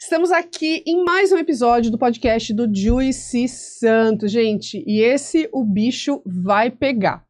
Estamos aqui em mais um episódio do podcast do Juicy Santos, gente, e o bicho vai pegar.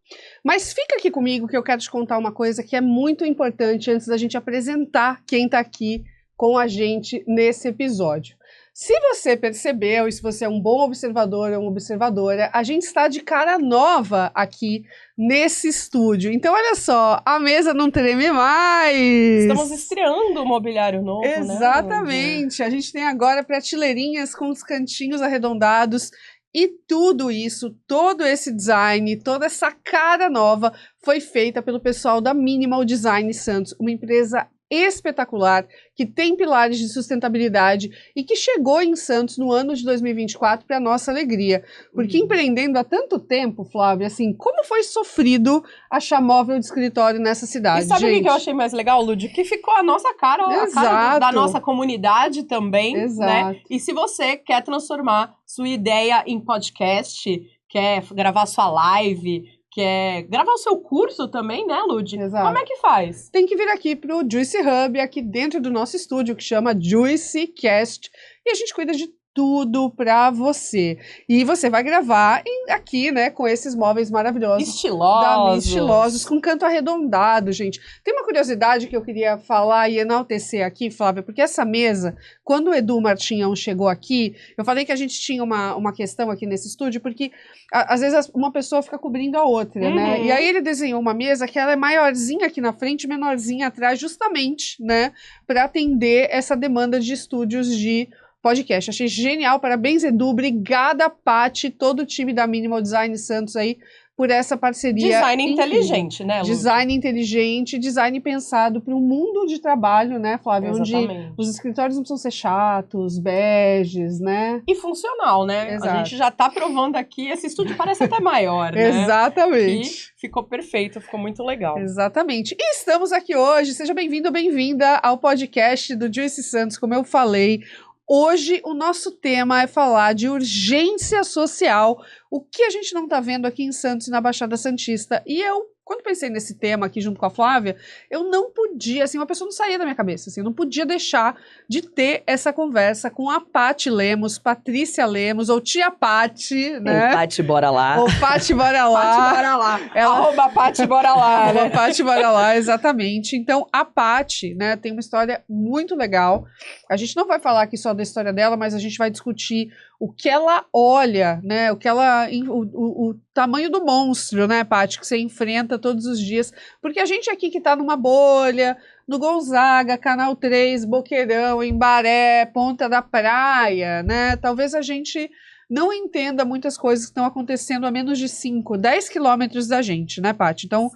Mas fica aqui comigo que eu quero te contar uma coisa que é muito importante antes da gente apresentar quem está aqui com a gente nesse episódio. Se você percebeu, e se você é um bom observador ou uma observadora, a gente está de cara nova aqui nesse estúdio. Então, olha só, a mesa não treme mais! Estamos estreando o mobiliário novo, Exatamente! Né? A gente tem agora prateleirinhas com os cantinhos arredondados e tudo isso, todo esse design, toda essa cara nova foi feita pelo pessoal da Minimal Design Santos, uma empresa espetacular, que tem pilares de sustentabilidade e que chegou em Santos no ano de 2024 para nossa alegria. Porque empreendendo há tanto tempo, Flávia, assim, como foi sofrido achar móvel de escritório nessa cidade, E sabe o gente? que eu achei mais legal, Lud? Que ficou a nossa cara, a cara da nossa comunidade também, né? E se você quer transformar sua ideia em podcast, quer gravar sua live, quer gravar o seu curso também, né, Lud? Exato. Como é que faz? Tem que vir aqui pro Juicy Hub, aqui dentro do nosso estúdio, que chama Juicy Cast, e a gente cuida de tudo pra você. E você vai gravar aqui, né, com esses móveis maravilhosos. Estilosos. Com canto arredondado, gente. Tem uma curiosidade que eu queria falar e enaltecer aqui, Flávia, porque essa mesa, quando o Edu Martinhão chegou aqui, eu falei que a gente tinha uma questão aqui nesse estúdio, porque às vezes uma pessoa fica cobrindo a outra, né? E aí ele desenhou uma mesa que ela é maiorzinha aqui na frente, menorzinha atrás, justamente, né, para atender essa demanda de estúdios de podcast. Achei genial, parabéns, Edu, obrigada, Paty, todo o time da Minimal Design Santos aí, por essa parceria. Design inteligente, né, Lu? Design inteligente, design pensado para um mundo de trabalho, né, Flávia? Exatamente. Onde os escritórios não precisam ser chatos, beges, né? E funcional, né? Exato. A gente já tá provando aqui, esse estúdio parece até maior, né? Exatamente. E ficou perfeito, ficou muito legal. Exatamente. E estamos aqui hoje, seja bem-vindo ou bem-vinda ao podcast do Juicy Santos, como eu falei. Hoje o nosso tema é falar de urgência social, o que a gente não está vendo aqui em Santos e na Baixada Santista. E eu, quando pensei nesse tema aqui junto com a Flávia, eu não podia, assim, uma pessoa não saía da minha cabeça, assim, eu não podia deixar de ter essa conversa com a Paty Lemos, Patrícia Lemos, ou Tia Paty, né? Ou Paty, bora lá. Ou Paty, bora lá. Paty, bora lá. Arroba Paty, bora lá. Arroba Paty, bora lá, exatamente. Então, a Paty, né, tem uma história muito legal. A gente não vai falar aqui só da história dela, mas a gente vai discutir o que ela olha, né, o tamanho do monstro, né, Paty, que você enfrenta todos os dias. Porque a gente aqui que tá numa bolha, no Gonzaga, Canal 3, Boqueirão, Embaré, Ponta da Praia, né, talvez a gente não entenda muitas coisas que estão acontecendo a menos de 5, 10 quilômetros da gente, né, Paty? Então,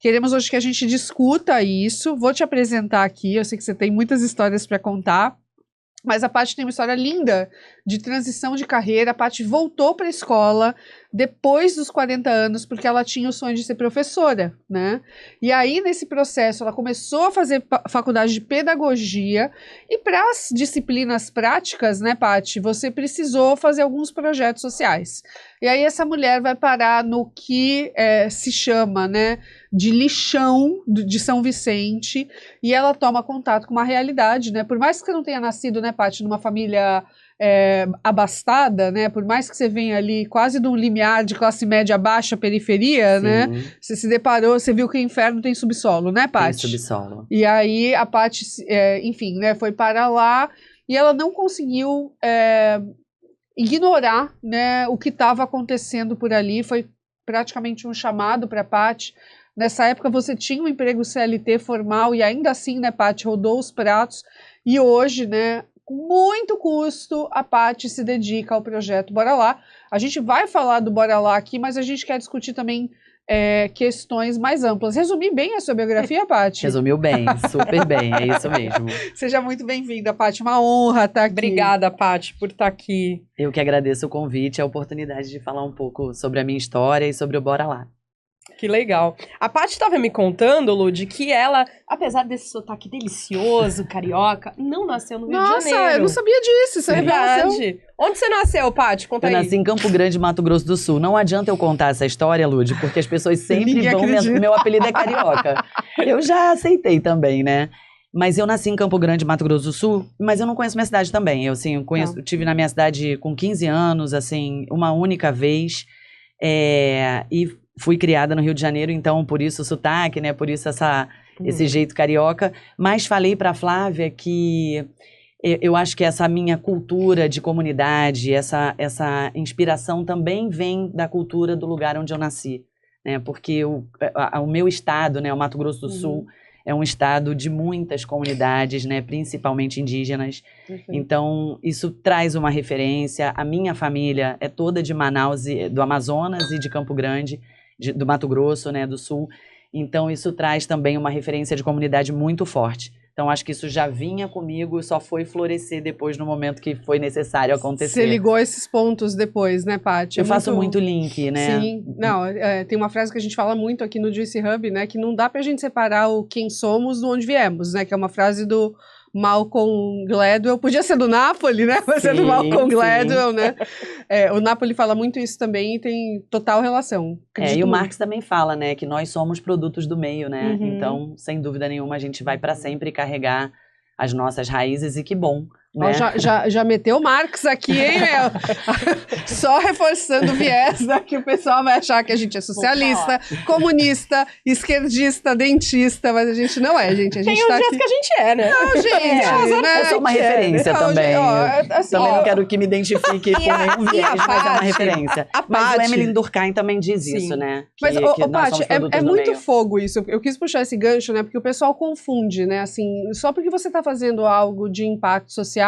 queremos hoje que a gente discuta isso. Vou te apresentar aqui, eu sei que você tem muitas histórias para contar. Mas a Paty tem uma história linda de transição de carreira. A Paty voltou para a escola depois dos 40 anos, porque ela tinha o sonho de ser professora, né? E aí, nesse processo, ela começou a fazer faculdade de pedagogia. E para as disciplinas práticas, né, Paty, você precisou fazer alguns projetos sociais. E aí, essa mulher vai parar no que se chama, né, de lixão de São Vicente, e ela toma contato com uma realidade, né? Por mais que você não tenha nascido, né, Paty, numa família abastada, né? Por mais que você venha ali quase de um limiar de classe média baixa, periferia, Sim. né? Você se deparou, você viu que o inferno tem subsolo, né, Paty? Tem subsolo. E aí a Paty, enfim, né, foi para lá e ela não conseguiu ignorar, né, o que estava acontecendo por ali. Foi praticamente um chamado para a Paty. Nessa época você tinha um emprego CLT formal e ainda assim, né, Paty, rodou os pratos. E hoje, né, com muito custo, a Paty se dedica ao projeto Bora Lá. A gente vai falar do Bora Lá aqui, mas a gente quer discutir também questões mais amplas. Resumi bem a sua biografia, Paty? Resumiu bem, super bem, é isso mesmo. Seja muito bem-vinda, Paty, uma honra estar aqui. Obrigada, Paty, por estar aqui. Eu que agradeço o convite e a oportunidade de falar um pouco sobre a minha história e sobre o Bora Lá. Que legal. A Paty estava me contando, Lud, que ela, apesar desse sotaque delicioso, carioca, não nasceu no Rio de Janeiro. Nossa, eu não sabia disso, isso é revelação. Verdade. Onde você nasceu, Paty? Conta aí. Eu nasci em Campo Grande, Mato Grosso do Sul. Não adianta eu contar essa história, Lud, porque as pessoas sempre Ninguém vão... acredita. Meu apelido é carioca. Eu já aceitei também, né? Mas eu nasci em Campo Grande, Mato Grosso do Sul, mas eu não conheço minha cidade também. Eu, assim, tive na minha cidade com 15 anos, assim, uma única vez. E fui criada no Rio de Janeiro, então por isso o sotaque, né? Por isso esse jeito carioca. Mas falei para a Flávia que eu acho que essa minha cultura de comunidade, essa inspiração também vem da cultura do lugar onde eu nasci, né? Porque o meu estado, né, o Mato Grosso do Sul, é um estado de muitas comunidades, né, principalmente indígenas. Então, isso traz uma referência. A minha família é toda de Manaus, do Amazonas e de Campo Grande, do Mato Grosso, né, do Sul. Então, isso traz também uma referência de comunidade muito forte. Então, acho que isso já vinha comigo e só foi florescer depois no momento que foi necessário acontecer. Você ligou esses pontos depois, né, Paty? Eu faço muito link, né? Sim. Não, tem uma frase que a gente fala muito aqui no Juicy Hub, né? Que não dá pra gente separar o quem somos do onde viemos, né? Que é uma frase do Malcolm Gladwell. Podia ser do Napoli, né? Mas é do Malcolm Gladwell, né? O Napoli fala muito isso também e tem total relação. E o Marx também fala, né? Que nós somos produtos do meio, né? Então, sem dúvida nenhuma, a gente vai para sempre carregar as nossas raízes e que bom. Né? Já meteu Marx aqui, hein, meu? Só reforçando o viés, né, que o pessoal vai achar que a gente é socialista, comunista, esquerdista, dentista, mas a gente não é, gente. Tem uns dias que a gente é, né? Não, gente. Né? Eu sou uma referência também. Também não quero que me identifique com nenhum viés, mas é uma referência. Mas o Emily Durkheim também diz isso, né? Mas, Paty, é muito fogo isso. Eu quis puxar esse gancho, né, porque o pessoal confunde, né, assim, só porque você está fazendo algo de impacto social,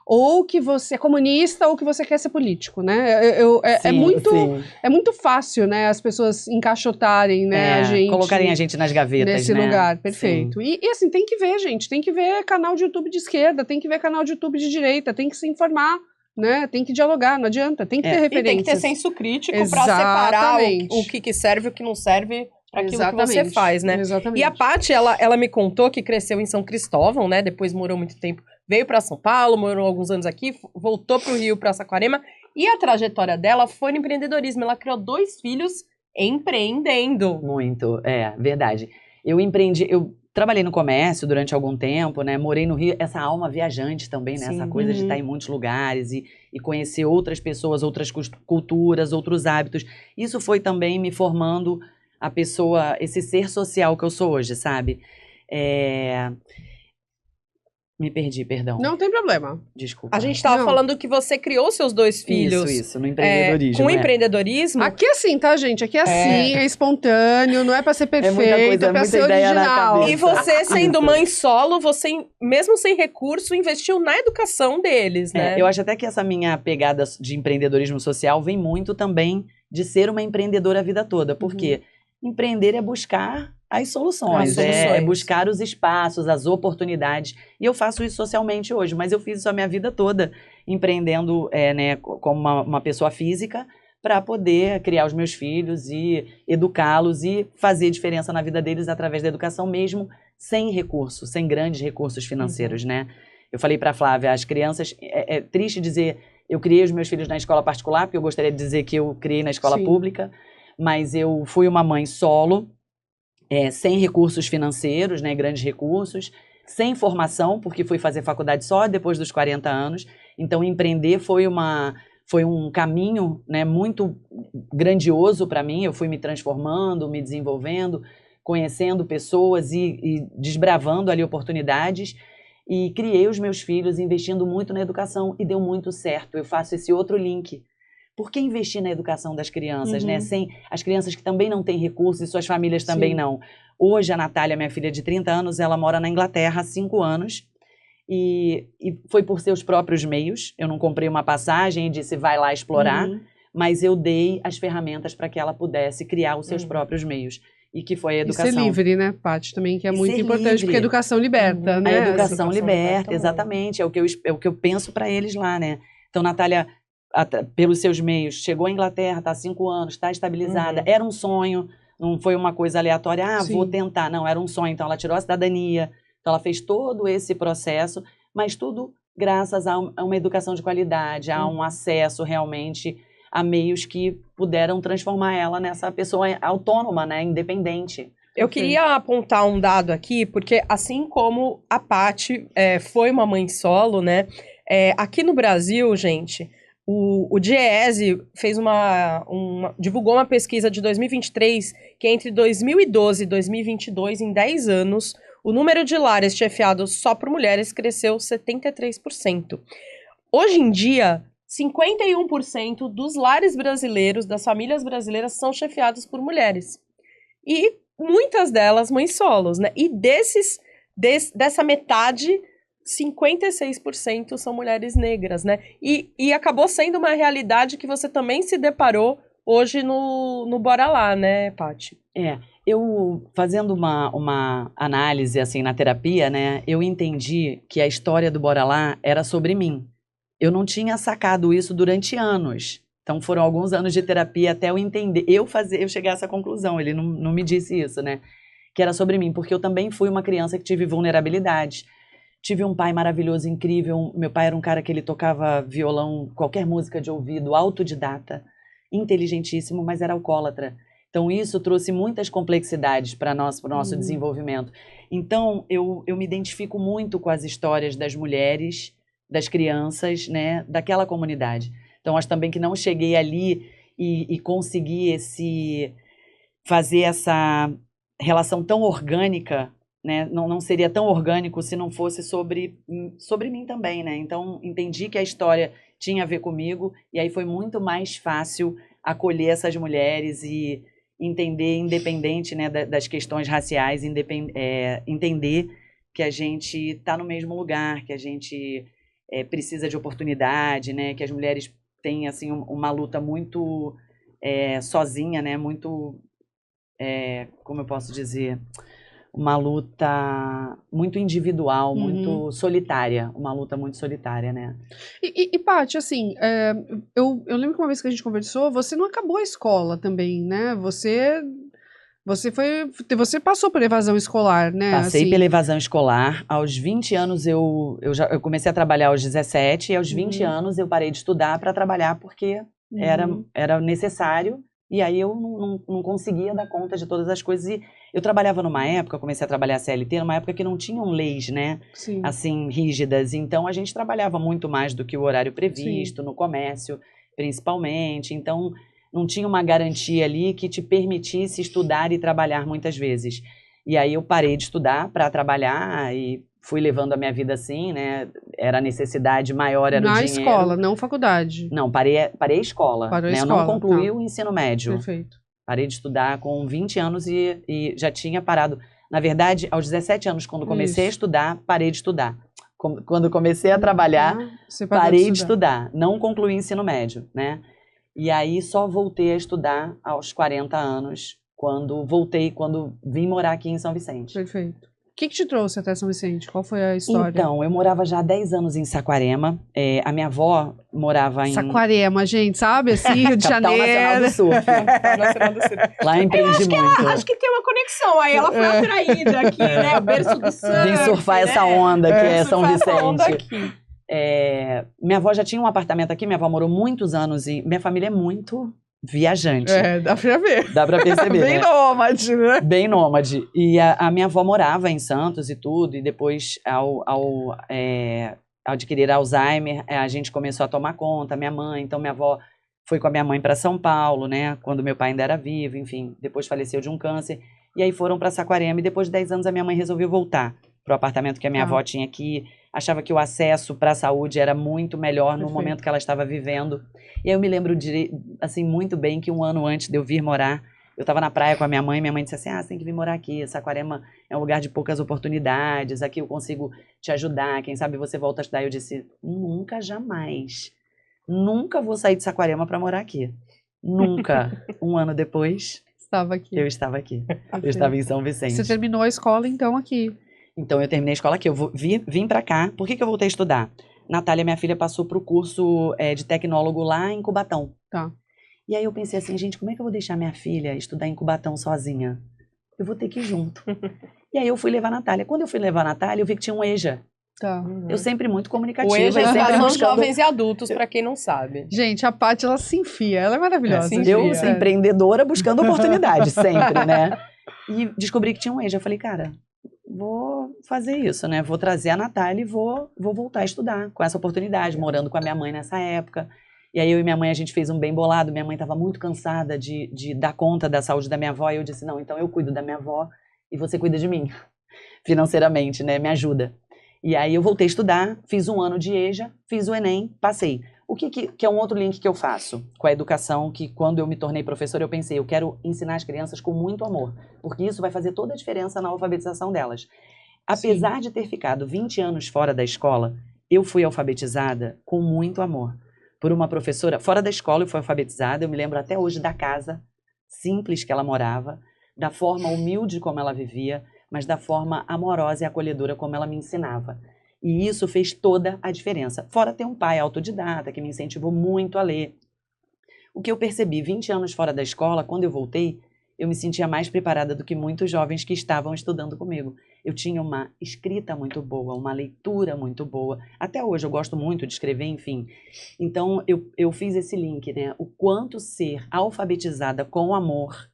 ou que você é comunista, ou que você quer ser político, né? É muito fácil, né? As pessoas encaixotarem, né? A gente colocarem a gente nas gavetas, nesse lugar, perfeito. E assim, tem que ver, gente. Tem que ver canal de YouTube de esquerda, tem que ver canal de YouTube de direita, tem que se informar. Né? Tem que dialogar, não adianta, tem que ter referências. E tem que ter senso crítico para separar o que serve e o que não serve para aquilo que você faz, né? Exatamente. E a Paty, ela me contou que cresceu em São Cristóvão, né? Depois morou muito tempo, veio para São Paulo, morou alguns anos aqui, voltou para o Rio, para Saquarema. E a trajetória dela foi no empreendedorismo. Ela criou 2 filhos empreendendo. Muito, verdade. Eu trabalhei no comércio durante algum tempo, né? Morei no Rio, essa alma viajante também, né? Essa coisa de estar em muitos lugares e conhecer outras pessoas, outras culturas, outros hábitos. Isso foi também me formando a pessoa, esse ser social que eu sou hoje, sabe? Me perdi, perdão. Não tem problema. Desculpa. A gente estava falando que você criou seus 2 filhos. Isso, no empreendedorismo. Com empreendedorismo. Aqui é assim, tá, gente? Aqui é assim, é espontâneo, não é pra ser perfeito, é pra ser original. E você, sendo mãe solo, você, mesmo sem recurso, investiu na educação deles, né? Eu acho até que essa minha pegada de empreendedorismo social vem muito também de ser uma empreendedora a vida toda. Por quê? Empreender é buscar as soluções, é buscar os espaços, as oportunidades. E eu faço isso socialmente hoje, mas eu fiz isso a minha vida toda, empreendendo né, como uma pessoa física, para poder criar os meus filhos e educá-los e fazer diferença na vida deles através da educação, mesmo sem recursos, sem grandes recursos financeiros, né? Eu falei para a Flávia, as crianças, é triste dizer, eu criei os meus filhos na escola particular, porque eu gostaria de dizer que eu criei na escola pública, mas eu fui uma mãe solo, sem recursos financeiros, né, grandes recursos, sem formação, porque fui fazer faculdade só depois dos 40 anos. Então, empreender foi um caminho, né, muito grandioso para mim. Eu fui me transformando, me desenvolvendo, conhecendo pessoas e desbravando ali oportunidades. E criei os meus filhos investindo muito na educação e deu muito certo. Eu faço esse outro link. Por que investir na educação das crianças, né? Sem as crianças que também não têm recursos e suas famílias também não. Hoje, a Natália, minha filha de 30 anos, ela mora na Inglaterra há 5 anos. E foi por seus próprios meios. Eu não comprei uma passagem e disse, vai lá explorar. Mas eu dei as ferramentas para que ela pudesse criar os seus próprios meios. E que foi a educação. E ser livre, né, Paty? Também, que é muito importante, porque a educação liberta, né? A educação liberta, exatamente. É o que eu penso para eles lá, né? Então, Natália, pelos seus meios, chegou à Inglaterra, está há 5 anos, está estabilizada. Era um sonho, não foi uma coisa aleatória, vou tentar. Não, era um sonho. Então, ela tirou a cidadania, então ela fez todo esse processo, mas tudo graças a uma educação de qualidade, a um acesso realmente a meios que puderam transformar ela nessa pessoa autônoma, né, independente. Eu queria apontar um dado aqui, porque assim como a Paty foi uma mãe solo, né? Aqui no Brasil, gente, o Diese fez divulgou uma pesquisa de 2023, que entre 2012 e 2022, em 10 anos, o número de lares chefiados só por mulheres cresceu 73%. Hoje em dia, 51% dos lares brasileiros, das famílias brasileiras, são chefiados por mulheres. E muitas delas mães solos, né? E dessa metade, 56% são mulheres negras, né? E acabou sendo uma realidade que você também se deparou hoje no Bora Lá, né, Paty? Eu fazendo uma análise, assim, na terapia, né? Eu entendi que a história do Bora Lá era sobre mim. Eu não tinha sacado isso durante anos. Então, foram alguns anos de terapia até eu entender, eu chegar a essa conclusão. Ele não me disse isso, né? Que era sobre mim, porque eu também fui uma criança que tive vulnerabilidade. Tive um pai maravilhoso, incrível. Meu pai era um cara que ele tocava violão, qualquer música de ouvido, autodidata, inteligentíssimo, mas era alcoólatra. Então, isso trouxe muitas complexidades para o nosso desenvolvimento. Então, eu me identifico muito com as histórias das mulheres, das crianças, né, daquela comunidade. Então, acho também que não cheguei ali e consegui fazer essa relação tão orgânica, né? Não seria tão orgânico se não fosse sobre mim também, né? Então, entendi que a história tinha a ver comigo e aí foi muito mais fácil acolher essas mulheres e entender, independente, né, das questões raciais, entender que a gente está no mesmo lugar, que a gente precisa de oportunidade, né? Que as mulheres têm assim uma luta muito sozinha, né? Muito, como eu posso dizer, uma luta muito individual, muito solitária, uma luta muito solitária, né? E Paty, assim, eu lembro que uma vez que a gente conversou, você não acabou a escola também, né? Você passou por evasão escolar, né? Passei assim. pela evasão escolar. Aos 20 anos eu comecei a trabalhar aos 17 e aos 20 anos eu parei de estudar para trabalhar porque era necessário e aí eu não conseguia dar conta de todas as coisas. E eu trabalhava numa época, comecei a trabalhar CLT, numa época que não tinham leis, né? Sim. Assim, rígidas. Então a gente trabalhava muito mais do que o horário previsto, no comércio, principalmente. Então não tinha uma garantia ali que te permitisse estudar e trabalhar muitas vezes. E aí eu parei de estudar para trabalhar e fui levando a minha vida assim, né? Era a necessidade maior, era o dinheiro. Na escola, não faculdade. Não, parei a escola. Parou a né? escola, Eu não concluí o ensino médio. Perfeito. Parei de estudar com 20 anos e já tinha parado. Na verdade, aos 17 anos, quando comecei a estudar, parei de estudar. Quando comecei a trabalhar, parei de estudar. Não concluí o ensino médio, né? E aí só voltei a estudar aos 40 anos, quando vim morar aqui em São Vicente. Perfeito. O que te trouxe até São Vicente? Qual foi a história? Então, eu morava já há 10 anos em Saquarema. A minha avó morava em... Saquarema, gente, sabe? Assim, Rio de Janeiro. Nacional do Surf. Nacional do Surf. Lá empreendi muito. Acho que tem uma conexão. Aí ela foi atraída aqui, né? O berço do surf. Vim surfar essa onda que é São Vicente. Minha avó já tinha um apartamento aqui, minha avó morou muitos anos e minha família é muito viajante. Dá pra ver. Dá pra perceber. Bem nômade, né? Bem nômade. E a minha avó morava em Santos e tudo, e depois, ao adquirir Alzheimer, a gente começou a tomar conta, minha mãe. Então, minha avó foi com a minha mãe para São Paulo, né? Quando meu pai ainda era vivo, enfim. Depois faleceu de um câncer. E aí foram para Saquarema. E depois de 10 anos, a minha mãe resolveu voltar pro apartamento que a minha avó tinha aqui. Achava que o acesso para a saúde era muito melhor no momento que ela estava vivendo. E aí eu me lembro assim, muito bem que um ano antes de eu vir morar, eu estava na praia com a minha mãe disse assim, você tem que vir morar aqui, Saquarema é um lugar de poucas oportunidades, aqui eu consigo te ajudar, quem sabe você volta a estudar. Eu disse, nunca, jamais, nunca vou sair de Saquarema para morar aqui. Nunca. Um ano depois, eu estava aqui. Eu estava em São Vicente. Você terminou a escola, então, aqui. Então, eu terminei a escola aqui. Eu vim pra cá. Por que eu voltei a estudar? Natália, minha filha, passou pro curso de tecnólogo lá em Cubatão. Tá. E aí eu pensei assim, gente, como é que eu vou deixar minha filha estudar em Cubatão sozinha? Eu vou ter que ir junto. E aí eu fui levar a Natália. Quando eu fui levar a Natália, eu vi que tinha um EJA. Tá. Eu sempre muito comunicativa. O EJA sempre são buscando... jovens e adultos, pra quem não sabe. Gente, a Paty, ela se enfia. Ela é maravilhosa. Eu sou empreendedora buscando oportunidade, sempre, né? E descobri que tinha um EJA. Eu falei, cara, vou fazer isso, né? Vou trazer a Natália e vou voltar a estudar com essa oportunidade, morando com a minha mãe nessa época. E aí eu e minha mãe, a gente fez um bem bolado. Minha mãe estava muito cansada de dar conta da saúde da minha avó. E eu disse, não, então eu cuido da minha avó e você cuida de mim, financeiramente, né? Me ajuda. E aí eu voltei a estudar, fiz 1 ano de EJA, fiz o Enem, passei. O que é um outro link que eu faço com a educação, que quando eu me tornei professora, eu pensei, eu quero ensinar as crianças com muito amor, porque isso vai fazer toda a diferença na alfabetização delas. Apesar Sim. de ter ficado 20 anos fora da escola, eu fui alfabetizada com muito amor. Por uma professora, fora da escola eu fui alfabetizada, eu me lembro até hoje da casa simples que ela morava, da forma humilde como ela vivia, mas da forma amorosa e acolhedora como ela me ensinava. E isso fez toda a diferença. Fora ter um pai autodidata que me incentivou muito a ler. O que eu percebi 20 anos fora da escola, quando eu voltei, eu me sentia mais preparada do que muitos jovens que estavam estudando comigo. Eu tinha uma escrita muito boa, uma leitura muito boa. Até hoje eu gosto muito de escrever, enfim. Então eu fiz esse link, né? O quanto ser alfabetizada com amor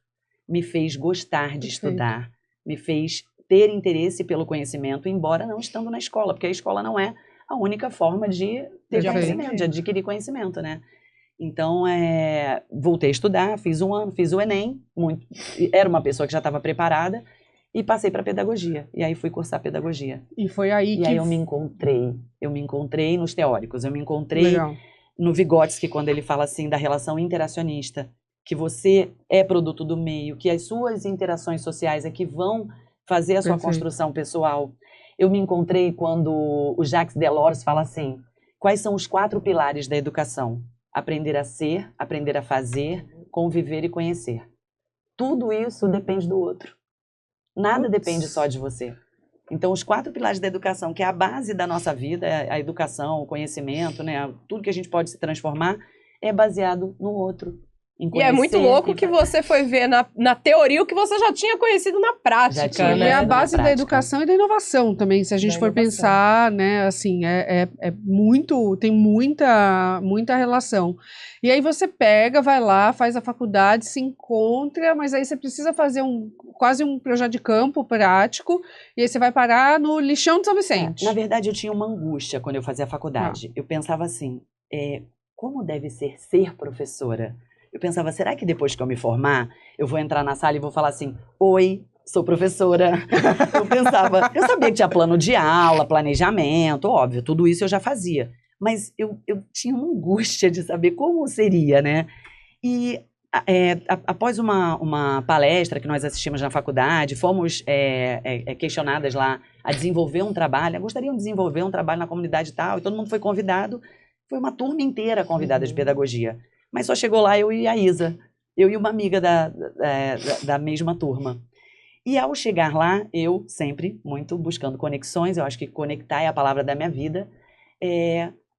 me fez gostar de estudar, me fez ter interesse pelo conhecimento, embora não estando na escola, porque a escola não é a única forma de ter conhecimento, de adquirir conhecimento, né? Então, voltei a estudar, fiz 1 ano, fiz o Enem, era uma pessoa que já estava preparada, e passei para pedagogia. E aí fui cursar pedagogia. E foi aí aí eu me encontrei nos teóricos, eu me encontrei no Vygotsky, quando ele fala assim da relação interacionista, que você é produto do meio, que as suas interações sociais é que vão fazer a sua construção pessoal. Eu me encontrei quando o Jacques Delors fala assim, quais são os 4 pilares da educação? Aprender a ser, aprender a fazer, conviver e conhecer. Tudo isso depende do outro. Nada depende só de você. Então, os 4 pilares da educação, que é a base da nossa vida, a educação, o conhecimento, né, tudo que a gente pode se transformar, é baseado no outro. E é muito louco que você foi ver na teoria o que você já tinha conhecido na prática, né? E é a base da educação e da inovação também, se a gente for pensar, né, assim, tem muita relação. E aí você pega, vai lá, faz a faculdade, se encontra, mas aí você precisa fazer quase um projeto de campo prático, e aí você vai parar no lixão de São Vicente. Na verdade, eu tinha uma angústia quando eu fazia a faculdade. Eu pensava assim, como deve ser professora? Eu pensava, será que depois que eu me formar, eu vou entrar na sala e vou falar assim, oi, sou professora. Eu sabia que tinha plano de aula, planejamento, óbvio, tudo isso eu já fazia. Mas eu tinha uma angústia de saber como seria, né? E após uma palestra que nós assistimos na faculdade, fomos questionadas lá a desenvolver um trabalho, gostariam de desenvolver um trabalho na comunidade e tal, e todo mundo foi convidado, foi uma turma inteira convidada de pedagogia. Mas só chegou lá eu e a Isa, eu e uma amiga da mesma turma. E ao chegar lá, eu sempre muito buscando conexões, eu acho que conectar é a palavra da minha vida,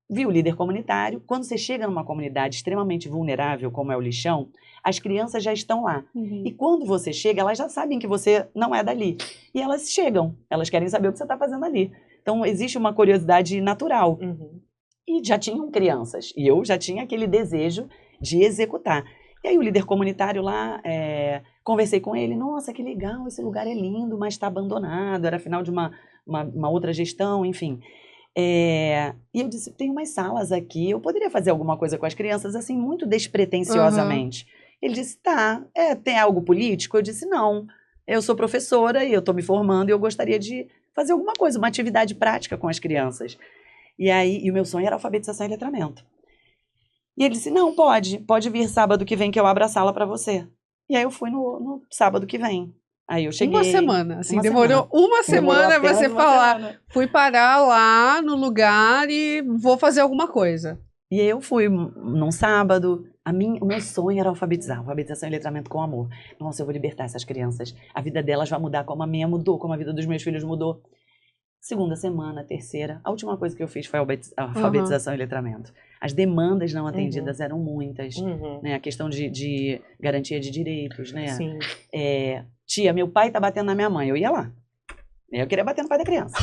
vi o líder comunitário. Quando você chega numa comunidade extremamente vulnerável, como é o lixão, as crianças já estão lá. E quando você chega, elas já sabem que você não é dali. E elas chegam, elas querem saber o que você está fazendo ali. Então, existe uma curiosidade natural. E já tinham crianças, e eu já tinha aquele desejo de executar. E aí o líder comunitário lá, conversei com ele, nossa, que legal, esse lugar é lindo, mas está abandonado, era final de uma outra gestão, enfim. E eu disse, tem umas salas aqui, eu poderia fazer alguma coisa com as crianças, assim, muito despretensiosamente. Ele disse, tá, tem algo político? Eu disse, não, eu sou professora e eu estou me formando e eu gostaria de fazer alguma coisa, uma atividade prática com as crianças. E o meu sonho era alfabetização e letramento. E ele disse, não, pode vir sábado que vem que eu abro a sala para você. E aí eu fui no sábado que vem. Aí eu cheguei... Uma semana, assim, demorou uma semana pra você falar, fui parar lá no lugar e vou fazer alguma coisa. E aí eu fui num sábado, o meu sonho era alfabetização e letramento com amor. Nossa, eu vou libertar essas crianças, a vida delas vai mudar como a minha mudou, como a vida dos meus filhos mudou. Segunda semana, terceira, a última coisa que eu fiz foi a alfabetização e letramento. As demandas não atendidas eram muitas, né? A questão de garantia de direitos, né? Sim. Tia, meu pai tá batendo na minha mãe, eu ia lá. Eu queria bater no pai da criança.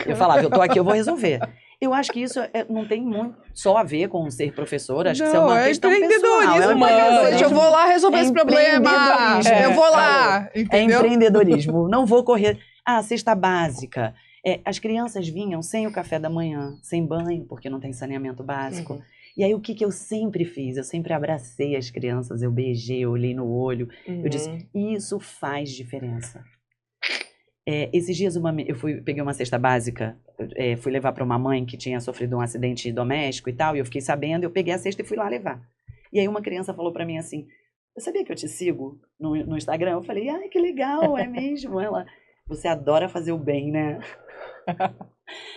Eu falava, eu tô aqui, eu vou resolver. Eu acho que isso não tem muito só a ver com ser professora, acho que isso é Não, uma questão pessoal. Gente, eu vou lá resolver esse problema. Eu vou lá, entendeu? É empreendedorismo. Não vou correr. Cesta básica. As crianças vinham sem o café da manhã, sem banho, porque não tem saneamento básico. E aí, o que eu sempre fiz? Eu sempre abracei as crianças, eu beijei, eu olhei no olho. Eu disse, isso faz diferença. Esses dias, peguei uma cesta básica, fui levar para uma mãe que tinha sofrido um acidente doméstico e tal, e eu fiquei sabendo, eu peguei a cesta e fui lá levar. E aí, uma criança falou para mim assim, eu sabia que eu te sigo no Instagram? Eu falei, ai, que legal, é mesmo? Ela, você adora fazer o bem, né?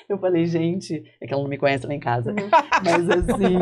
Eu falei, gente, é que ela não me conhece lá em casa, mas assim,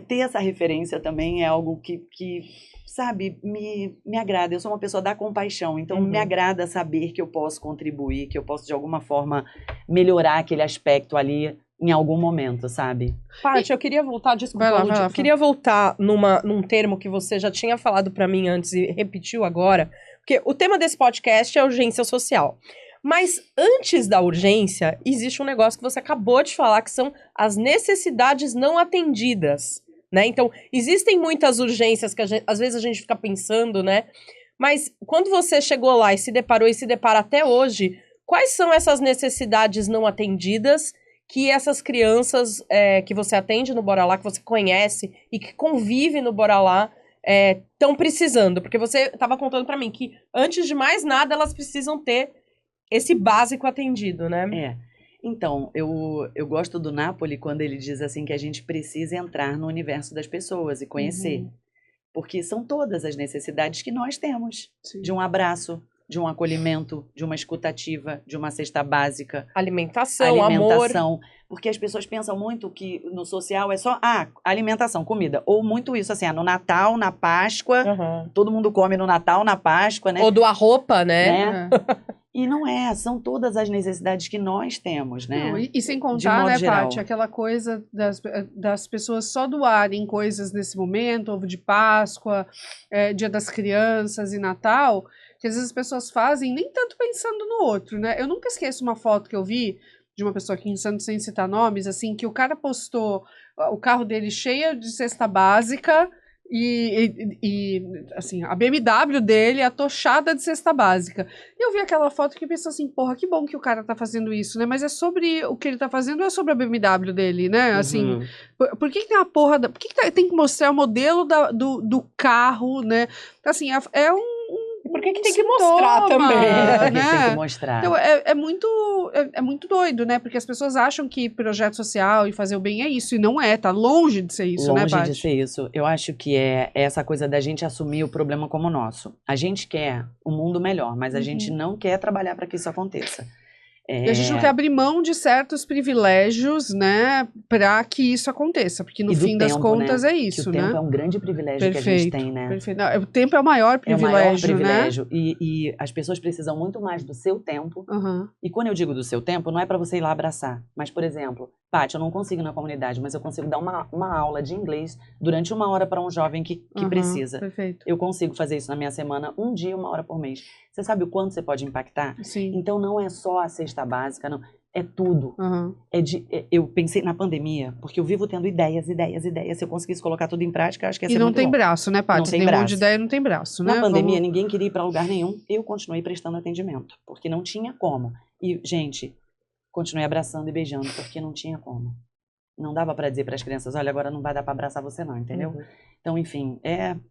ter essa referência também é algo que sabe, me agrada. Eu sou uma pessoa da compaixão, então me agrada saber que eu posso contribuir, que eu posso de alguma forma melhorar aquele aspecto ali em algum momento, sabe? Paty, eu queria voltar, desculpa, eu queria voltar num termo que você já tinha falado pra mim antes e repetiu agora, porque o tema desse podcast é urgência social. Mas antes da urgência, existe um negócio que você acabou de falar, que são as necessidades não atendidas, né? Então, existem muitas urgências que às vezes a gente fica pensando, né? Mas quando você chegou lá e se deparou e se depara até hoje, quais são essas necessidades não atendidas que essas crianças que você atende no Bora Lá, que você conhece e que convive no Bora Lá, estão precisando? Porque você estava contando para mim que, antes de mais nada, elas precisam ter esse básico atendido, né? Então, eu gosto do Napoli quando ele diz assim que a gente precisa entrar no universo das pessoas e conhecer. Porque são todas as necessidades que nós temos. Sim. De um abraço, de um acolhimento, de uma escutativa, de uma cesta básica. Alimentação, amor. Porque as pessoas pensam muito que no social é só alimentação, comida. Ou muito isso, assim, no Natal, na Páscoa, todo mundo come no Natal, na Páscoa, né? Ou doar roupa, né? E não são todas as necessidades que nós temos, né? Não, e sem contar, né, Paty, aquela coisa das pessoas só doarem coisas nesse momento, ovo de Páscoa, Dia das Crianças e Natal, que às vezes as pessoas fazem nem tanto pensando no outro, né? Eu nunca esqueço uma foto que eu vi de uma pessoa aqui em Santos, sem citar nomes, assim, que o cara postou o carro dele cheio de cesta básica e assim, a BMW dele atochada de cesta básica. E eu vi aquela foto que pensou assim, porra, que bom que o cara tá fazendo isso, né? Mas é sobre o que ele tá fazendo, é sobre a BMW dele, né? Assim, por que tem a porra por que tem que mostrar o modelo do carro, né? Assim, é um por que tem que mostrar também? Né? Tem que mostrar. Então, é muito doido, né? Porque as pessoas acham que projeto social e fazer o bem é isso, e não é, tá longe de ser isso, né, Paty? Longe de ser isso. Eu acho que é essa coisa da gente assumir o problema como nosso. A gente quer um mundo melhor, mas a gente não quer trabalhar para que isso aconteça. E a gente não quer abrir mão de certos privilégios, né, para que isso aconteça, porque no fim das contas é isso, né? O tempo é um grande privilégio que a gente tem, né? Perfeito. Não, o tempo é o maior privilégio, né? E as pessoas precisam muito mais do seu tempo. E quando eu digo do seu tempo, não é para você ir lá abraçar. Mas, por exemplo, Paty, eu não consigo ir na comunidade, mas eu consigo dar uma aula de inglês durante 1 hora para um jovem que precisa. Perfeito. Eu consigo fazer isso na minha semana, 1 dia, 1 hora por mês. Você sabe o quanto você pode impactar? Sim. Então, não é só a cesta básica, não. É tudo. Eu pensei na pandemia, porque eu vivo tendo ideias. Se eu conseguisse colocar tudo em prática, acho que ia ser muito bom. E não tem braço, né, Paty? Tem um monte de ideia, não tem braço, né? Na pandemia, ninguém queria ir para lugar nenhum. Eu continuei prestando atendimento, porque não tinha como. E, gente, continuei abraçando e beijando, porque não tinha como. Não dava para dizer para as crianças, olha, agora não vai dar para abraçar você não, entendeu? Então, enfim,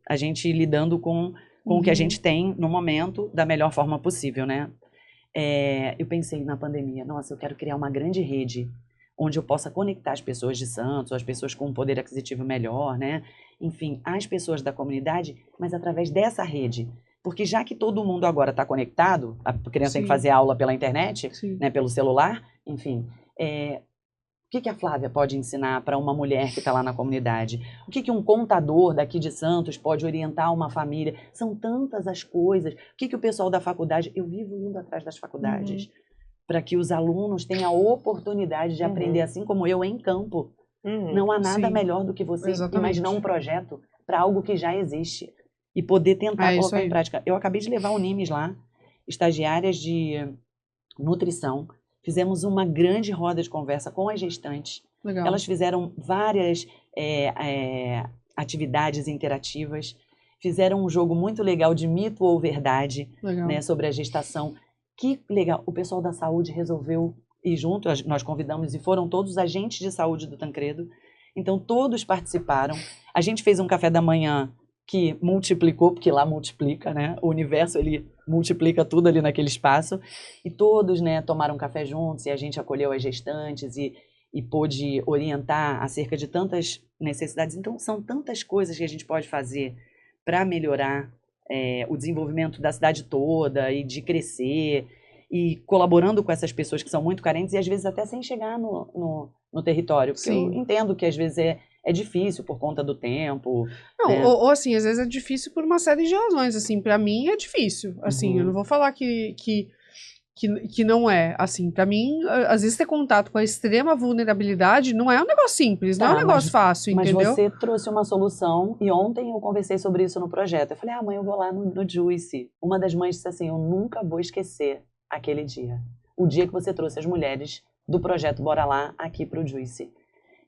a gente lidando com o que a gente tem no momento da melhor forma possível, né? Eu pensei na pandemia, nossa, eu quero criar uma grande rede onde eu possa conectar as pessoas de Santos, as pessoas com um poder aquisitivo melhor, né? Enfim, as pessoas da comunidade, mas através dessa rede. Porque já que todo mundo agora está conectado, a criança tem que fazer aula pela internet, né, pelo celular, enfim, o que a Flávia pode ensinar para uma mulher que está lá na comunidade? O que um contador daqui de Santos pode orientar uma família? São tantas as coisas. O que o pessoal da faculdade... Eu vivo indo atrás das faculdades para que os alunos tenham a oportunidade de aprender, assim como eu, em campo. Não há nada melhor do que você imaginar um projeto para algo que já existe e poder tentar colocar em prática. Eu acabei de levar o Nimes lá, estagiárias de nutrição, fizemos uma grande roda de conversa com as gestantes. Legal. Elas fizeram várias atividades interativas, fizeram um jogo muito legal de mito ou verdade, né, sobre a gestação. Que legal, o pessoal da saúde resolveu ir junto, nós convidamos e foram todos os agentes de saúde do Tancredo, então todos participaram. A gente fez um café da manhã que multiplicou, porque lá multiplica, né? O universo, ele multiplica tudo ali naquele espaço. E todos, né, tomaram café juntos e a gente acolheu as gestantes e pôde orientar acerca de tantas necessidades. Então, são tantas coisas que a gente pode fazer para melhorar o desenvolvimento da cidade toda e de crescer e colaborando com essas pessoas que são muito carentes e às vezes até sem chegar no território. Porque eu entendo que às vezes é difícil por conta do tempo. Não, né? ou assim, às vezes é difícil por uma série de razões, assim, pra mim é difícil, assim, eu não vou falar que não é, assim, pra mim, às vezes ter contato com a extrema vulnerabilidade não é um negócio simples, não é um negócio fácil, entendeu? Mas você trouxe uma solução e ontem eu conversei sobre isso no projeto, eu falei, mãe, eu vou lá no Juicy. Uma das mães disse assim, eu nunca vou esquecer aquele dia, o dia que você trouxe as mulheres do projeto Bora Lá aqui pro Juicy.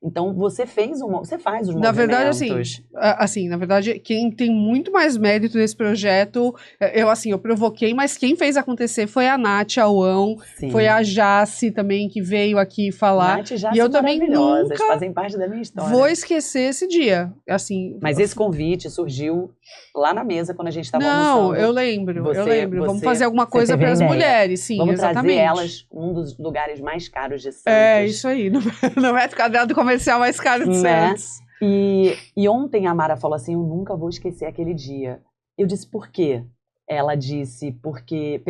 Então, você faz os movimentos. Na verdade, na verdade, quem tem muito mais mérito nesse projeto, eu provoquei, mas quem fez acontecer foi a Nath Auão, foi a Jace também, que veio aqui falar. Nath e Jace e eu também nunca fazem parte da minha história. Vou esquecer esse dia, assim. Mas esse convite surgiu lá na mesa, quando a gente estava almoçando. Não, eu lembro. Vamos fazer alguma coisa para as mulheres, sim, Vamos exatamente. Trazer elas um dos lugares mais caros de Santos. É, isso aí, no metro quadrado do comercial mais caro de Santos. E ontem a Mara falou assim, eu nunca vou esquecer aquele dia. Eu disse, por quê? Ela disse, porque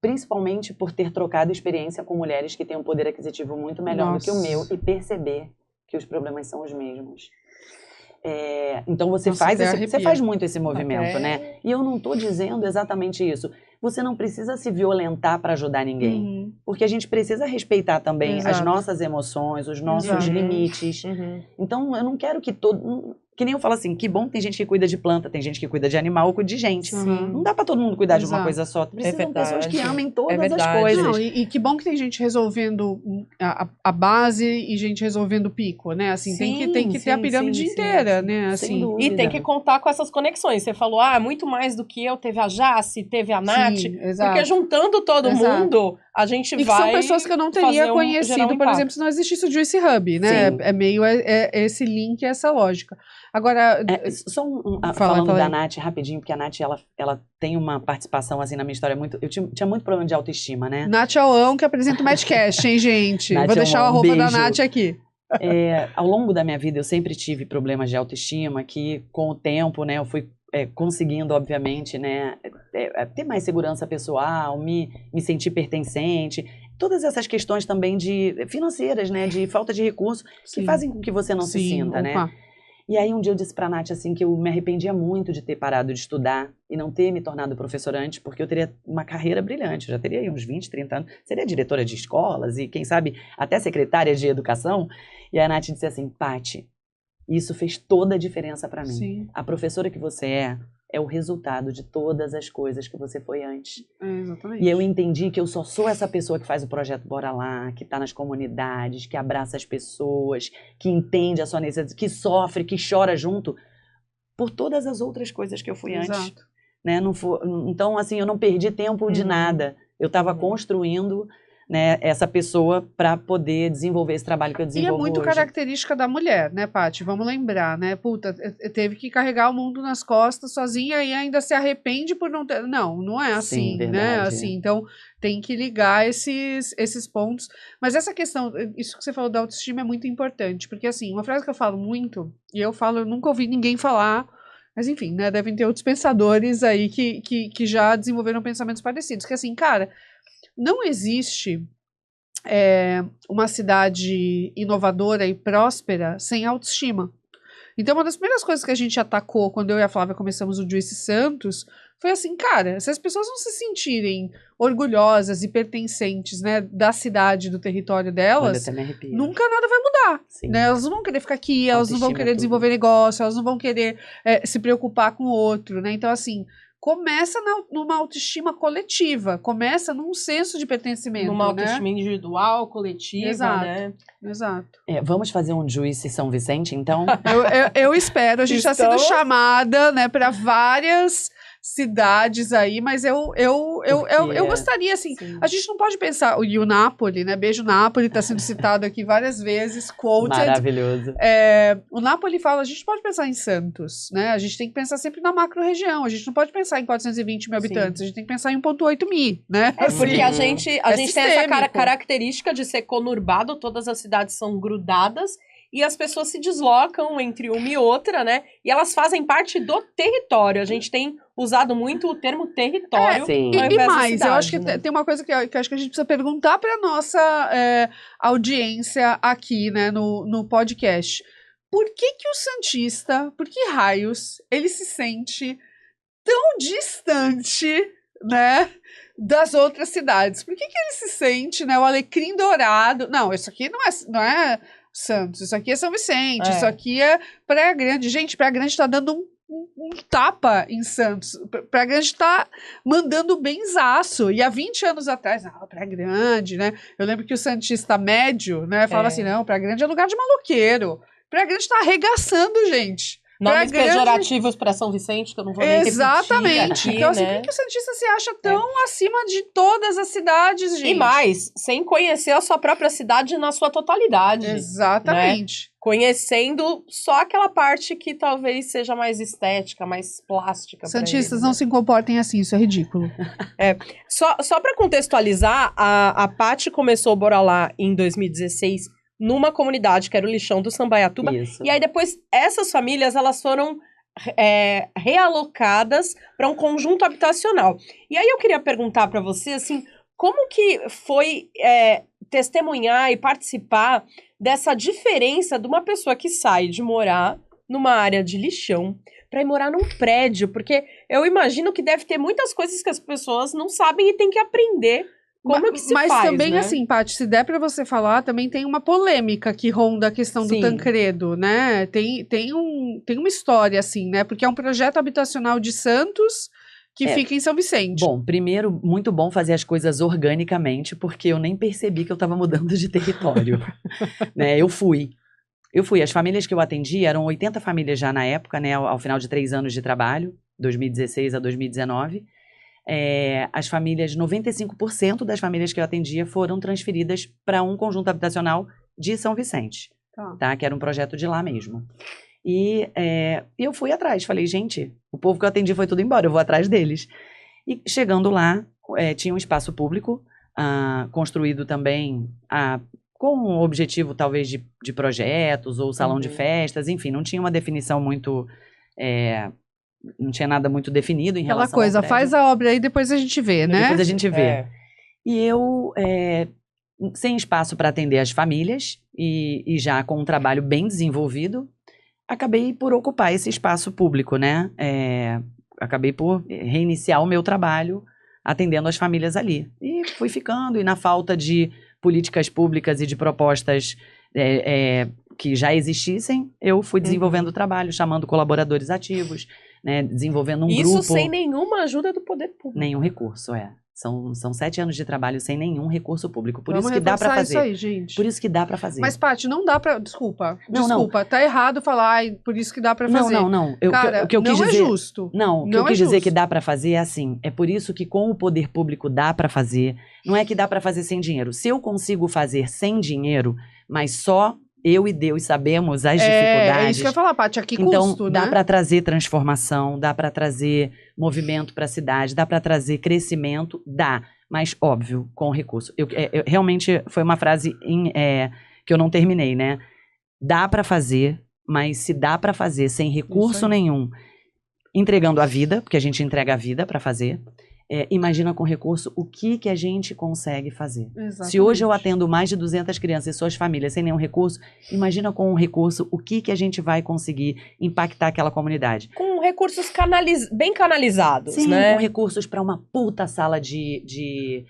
principalmente por ter trocado experiência com mulheres que têm um poder aquisitivo muito melhor do que o meu e perceber que os problemas são os mesmos. Então você faz muito esse movimento, né? E eu não estou dizendo exatamente isso. Você não precisa se violentar para ajudar ninguém. Porque a gente precisa respeitar também as nossas emoções, os nossos limites. Então eu não quero que que nem eu falo assim, que bom que tem gente que cuida de planta, tem gente que cuida de animal, ou cuida de gente. Não dá pra todo mundo cuidar de uma coisa só. Precisam pessoas que amem todas as coisas. Não, e que bom que tem gente resolvendo a base e gente resolvendo o pico, né? Assim, tem que ter a pirâmide inteira, né? Assim. E tem que contar com essas conexões. Você falou, muito mais do que eu, teve a Jace, teve a Nath. Porque juntando todo mundo, a gente vai. E que são pessoas que eu não teria conhecido, por exemplo, se não existisse o Juicy Hub, né? É meio esse link, essa lógica. Agora, só falando da Nath rapidinho, porque a Nath, ela tem uma participação assim na minha história muito. Eu tinha muito problema de autoestima, né? Nath Auão, que apresenta o Madcast, hein, gente? Vou deixar a roupa da Nath aqui. Ao longo da minha vida, eu sempre tive problemas de autoestima, que com o tempo, né, eu fui conseguindo, obviamente, né, ter mais segurança pessoal, me sentir pertencente. Todas essas questões também financeiras, né, de falta de recurso, que fazem com que você não se sinta, né? E aí um dia eu disse pra Nath assim que eu me arrependia muito de ter parado de estudar e não ter me tornado professora antes, porque eu teria uma carreira brilhante, eu já teria aí uns 20, 30 anos, seria diretora de escolas e quem sabe até secretária de educação. E a Nath disse assim, Paty, isso fez toda a diferença pra mim. Sim. A professora que você é o resultado de todas as coisas que você foi antes. Exatamente. E eu entendi que eu só sou essa pessoa que faz o projeto Bora Lá, que tá nas comunidades, que abraça as pessoas, que entende a sua necessidade, que sofre, que chora junto, por todas as outras coisas que eu fui antes. Né? Então, assim, eu não perdi tempo de nada. Eu estava construindo, né, essa pessoa para poder desenvolver esse trabalho que eu desenvolvo hoje. E é muito característica da mulher, né, Paty? Vamos lembrar, né? Puta, teve que carregar o mundo nas costas sozinha e ainda se arrepende por não ter... Não é assim, né? Assim, então, tem que ligar esses pontos. Mas essa questão, isso que você falou da autoestima é muito importante, porque, assim, uma frase que eu falo muito, e eu nunca ouvi ninguém falar, mas, enfim, né, devem ter outros pensadores aí que já desenvolveram pensamentos parecidos, que, assim, cara... Não existe uma cidade inovadora e próspera sem autoestima. Então, uma das primeiras coisas que a gente atacou quando eu e a Flávia começamos o Juicy Santos foi assim, cara, se as pessoas não se sentirem orgulhosas e pertencentes, né, da cidade, do território delas, nunca nada vai mudar. Né? Elas não vão querer ficar aqui, elas não vão querer desenvolver negócio, elas não vão querer se preocupar com o outro. Né? Então, assim, começa numa autoestima coletiva, começa num senso de pertencimento. Numa autoestima individual, coletiva, exato, né? Exato. Vamos fazer um Juice São Vicente, então? Eu espero. A gente está sendo chamada, né, para várias cidades aí, mas eu gostaria, assim, sim. A gente não pode pensar, e o Napoli, né, beijo Napoli, está sendo citado aqui várias vezes, quoted. Maravilhoso. O Napoli fala, a gente pode pensar em Santos, né, a gente tem que pensar sempre na macro-região, a gente não pode pensar em 420 mil habitantes, sim. A gente tem que pensar em 1,8 mil, né? Porque a gente tem essa característica de ser conurbado, todas as cidades são grudadas, e as pessoas se deslocam entre uma e outra, né? E elas fazem parte do território. A gente tem usado muito o termo território. E mais, cidade, eu acho que tem uma coisa que eu acho que a gente precisa perguntar para a nossa audiência aqui, né, no podcast. Por que o santista, por que raios, ele se sente tão distante, né, das outras cidades? Por que ele se sente, né, o alecrim dourado? Não, isso aqui não é Santos, isso aqui é São Vicente, isso aqui é Praia Grande. Gente, Praia Grande tá dando um tapa em Santos. Praia Grande tá mandando benzaço. E há 20 anos atrás, Praia Grande, né? Eu lembro que o santista médio, né, falava assim, não, Praia Grande é lugar de maloqueiro. Praia Grande tá arregaçando, gente. Nomes pejorativos para São Vicente, que eu não vou nem repetir. Exatamente. Então, assim, por que o santista se acha tão acima de todas as cidades, gente? E mais, sem conhecer a sua própria cidade na sua totalidade. Exatamente. Né? Conhecendo só aquela parte que talvez seja mais estética, mais plástica. Santistas não se comportem assim, isso é ridículo. Só para contextualizar, a Paty começou o Bora Lá em 2016, numa comunidade que era o Lixão do Sambaiatuba. Isso. E aí depois essas famílias elas foram realocadas para um conjunto habitacional. E aí eu queria perguntar para você assim, como que foi testemunhar e participar dessa diferença de uma pessoa que sai de morar numa área de lixão para ir morar num prédio? Porque eu imagino que deve ter muitas coisas que as pessoas não sabem e tem que aprender. Como que se faz, mas também, né? assim, Paty, se der pra você falar, também tem uma polêmica que ronda a questão do Tancredo, né? Tem uma história, assim, né? Porque é um projeto habitacional de Santos que fica em São Vicente. Bom, primeiro, muito bom fazer as coisas organicamente, porque eu nem percebi que eu estava mudando de território. Né? Eu fui. As famílias que eu atendi, eram 80 famílias já na época, né? Ao final de 3 anos de trabalho, 2016 a 2019. As famílias, 95% das famílias que eu atendia foram transferidas para um conjunto habitacional de São Vicente, tá? Que era um projeto de lá mesmo. E eu fui atrás, falei, gente, o povo que eu atendi foi tudo embora, eu vou atrás deles. E chegando lá, tinha um espaço público, construído também com o objetivo talvez de projetos ou salão de festas, enfim, não tinha uma definição muito... não tinha nada muito definido em relação Aquela coisa, faz a obra aí, depois a gente vê, né? Depois a gente vê. E eu, sem espaço para atender as famílias e já com um trabalho bem desenvolvido, acabei por ocupar esse espaço público, né? Acabei por reiniciar o meu trabalho atendendo as famílias ali. E fui ficando, e na falta de políticas públicas e de propostas que já existissem, eu fui desenvolvendo o trabalho, chamando colaboradores ativos, né, desenvolvendo um grupo. Isso sem nenhuma ajuda do poder público. Nenhum recurso, São 7 anos de trabalho sem nenhum recurso público. Por isso que dá pra fazer. Isso aí, gente. Por isso que dá pra fazer. Mas, Paty, não dá pra... Desculpa. Tá errado falar, por isso que dá pra fazer. Não. Cara, o que eu quis dizer, é justo. Não, o que eu quis dizer que dá pra fazer é assim. É por isso que com o poder público dá pra fazer. Não é que dá pra fazer sem dinheiro. Se eu consigo fazer sem dinheiro, mas só... eu e Deus sabemos as dificuldades. É isso que eu ia falar, Paty, aqui então, custo, né? Dá para trazer transformação, dá para trazer movimento para a cidade, dá para trazer crescimento, dá. Mas, óbvio, com recurso. Realmente, foi uma frase que eu não terminei, né? Dá para fazer, mas se dá para fazer sem recurso nenhum, entregando a vida, porque a gente entrega a vida para fazer, imagina com recurso o que a gente consegue fazer. Exatamente. Se hoje eu atendo mais de 200 crianças e suas famílias sem nenhum recurso, imagina com um recurso o que a gente vai conseguir impactar aquela comunidade. Com recursos bem canalizados, sim, né? Com recursos para uma puta sala de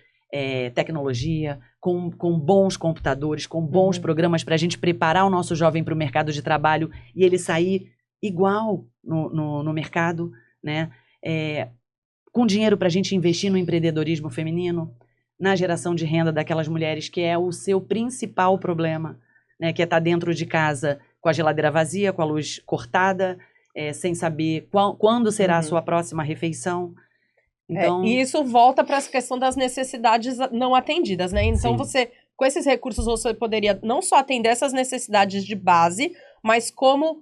tecnologia, com bons computadores, com bons programas para a gente preparar o nosso jovem para o mercado de trabalho e ele sair igual no mercado, né? com dinheiro para a gente investir no empreendedorismo feminino, na geração de renda daquelas mulheres que é o seu principal problema, né? Que é estar dentro de casa com a geladeira vazia, com a luz cortada, sem saber quando será a sua próxima refeição. Então, e isso volta para essa questão das necessidades não atendidas, né? Então você, com esses recursos, você poderia não só atender essas necessidades de base, mas como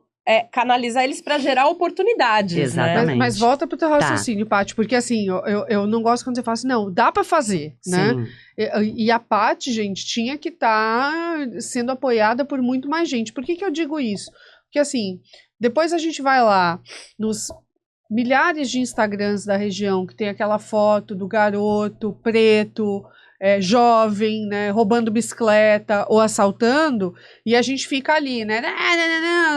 canalizar eles para gerar oportunidades. Exatamente. Né? Mas volta pro teu raciocínio, Paty, porque assim, eu não gosto quando você fala assim, não, dá para fazer, né? E a Paty, gente, tinha que estar sendo apoiada por muito mais gente. Por que eu digo isso? Porque assim, depois a gente vai lá nos milhares de Instagrams da região que tem aquela foto do garoto preto, jovem, né, roubando bicicleta ou assaltando, e a gente fica ali, né,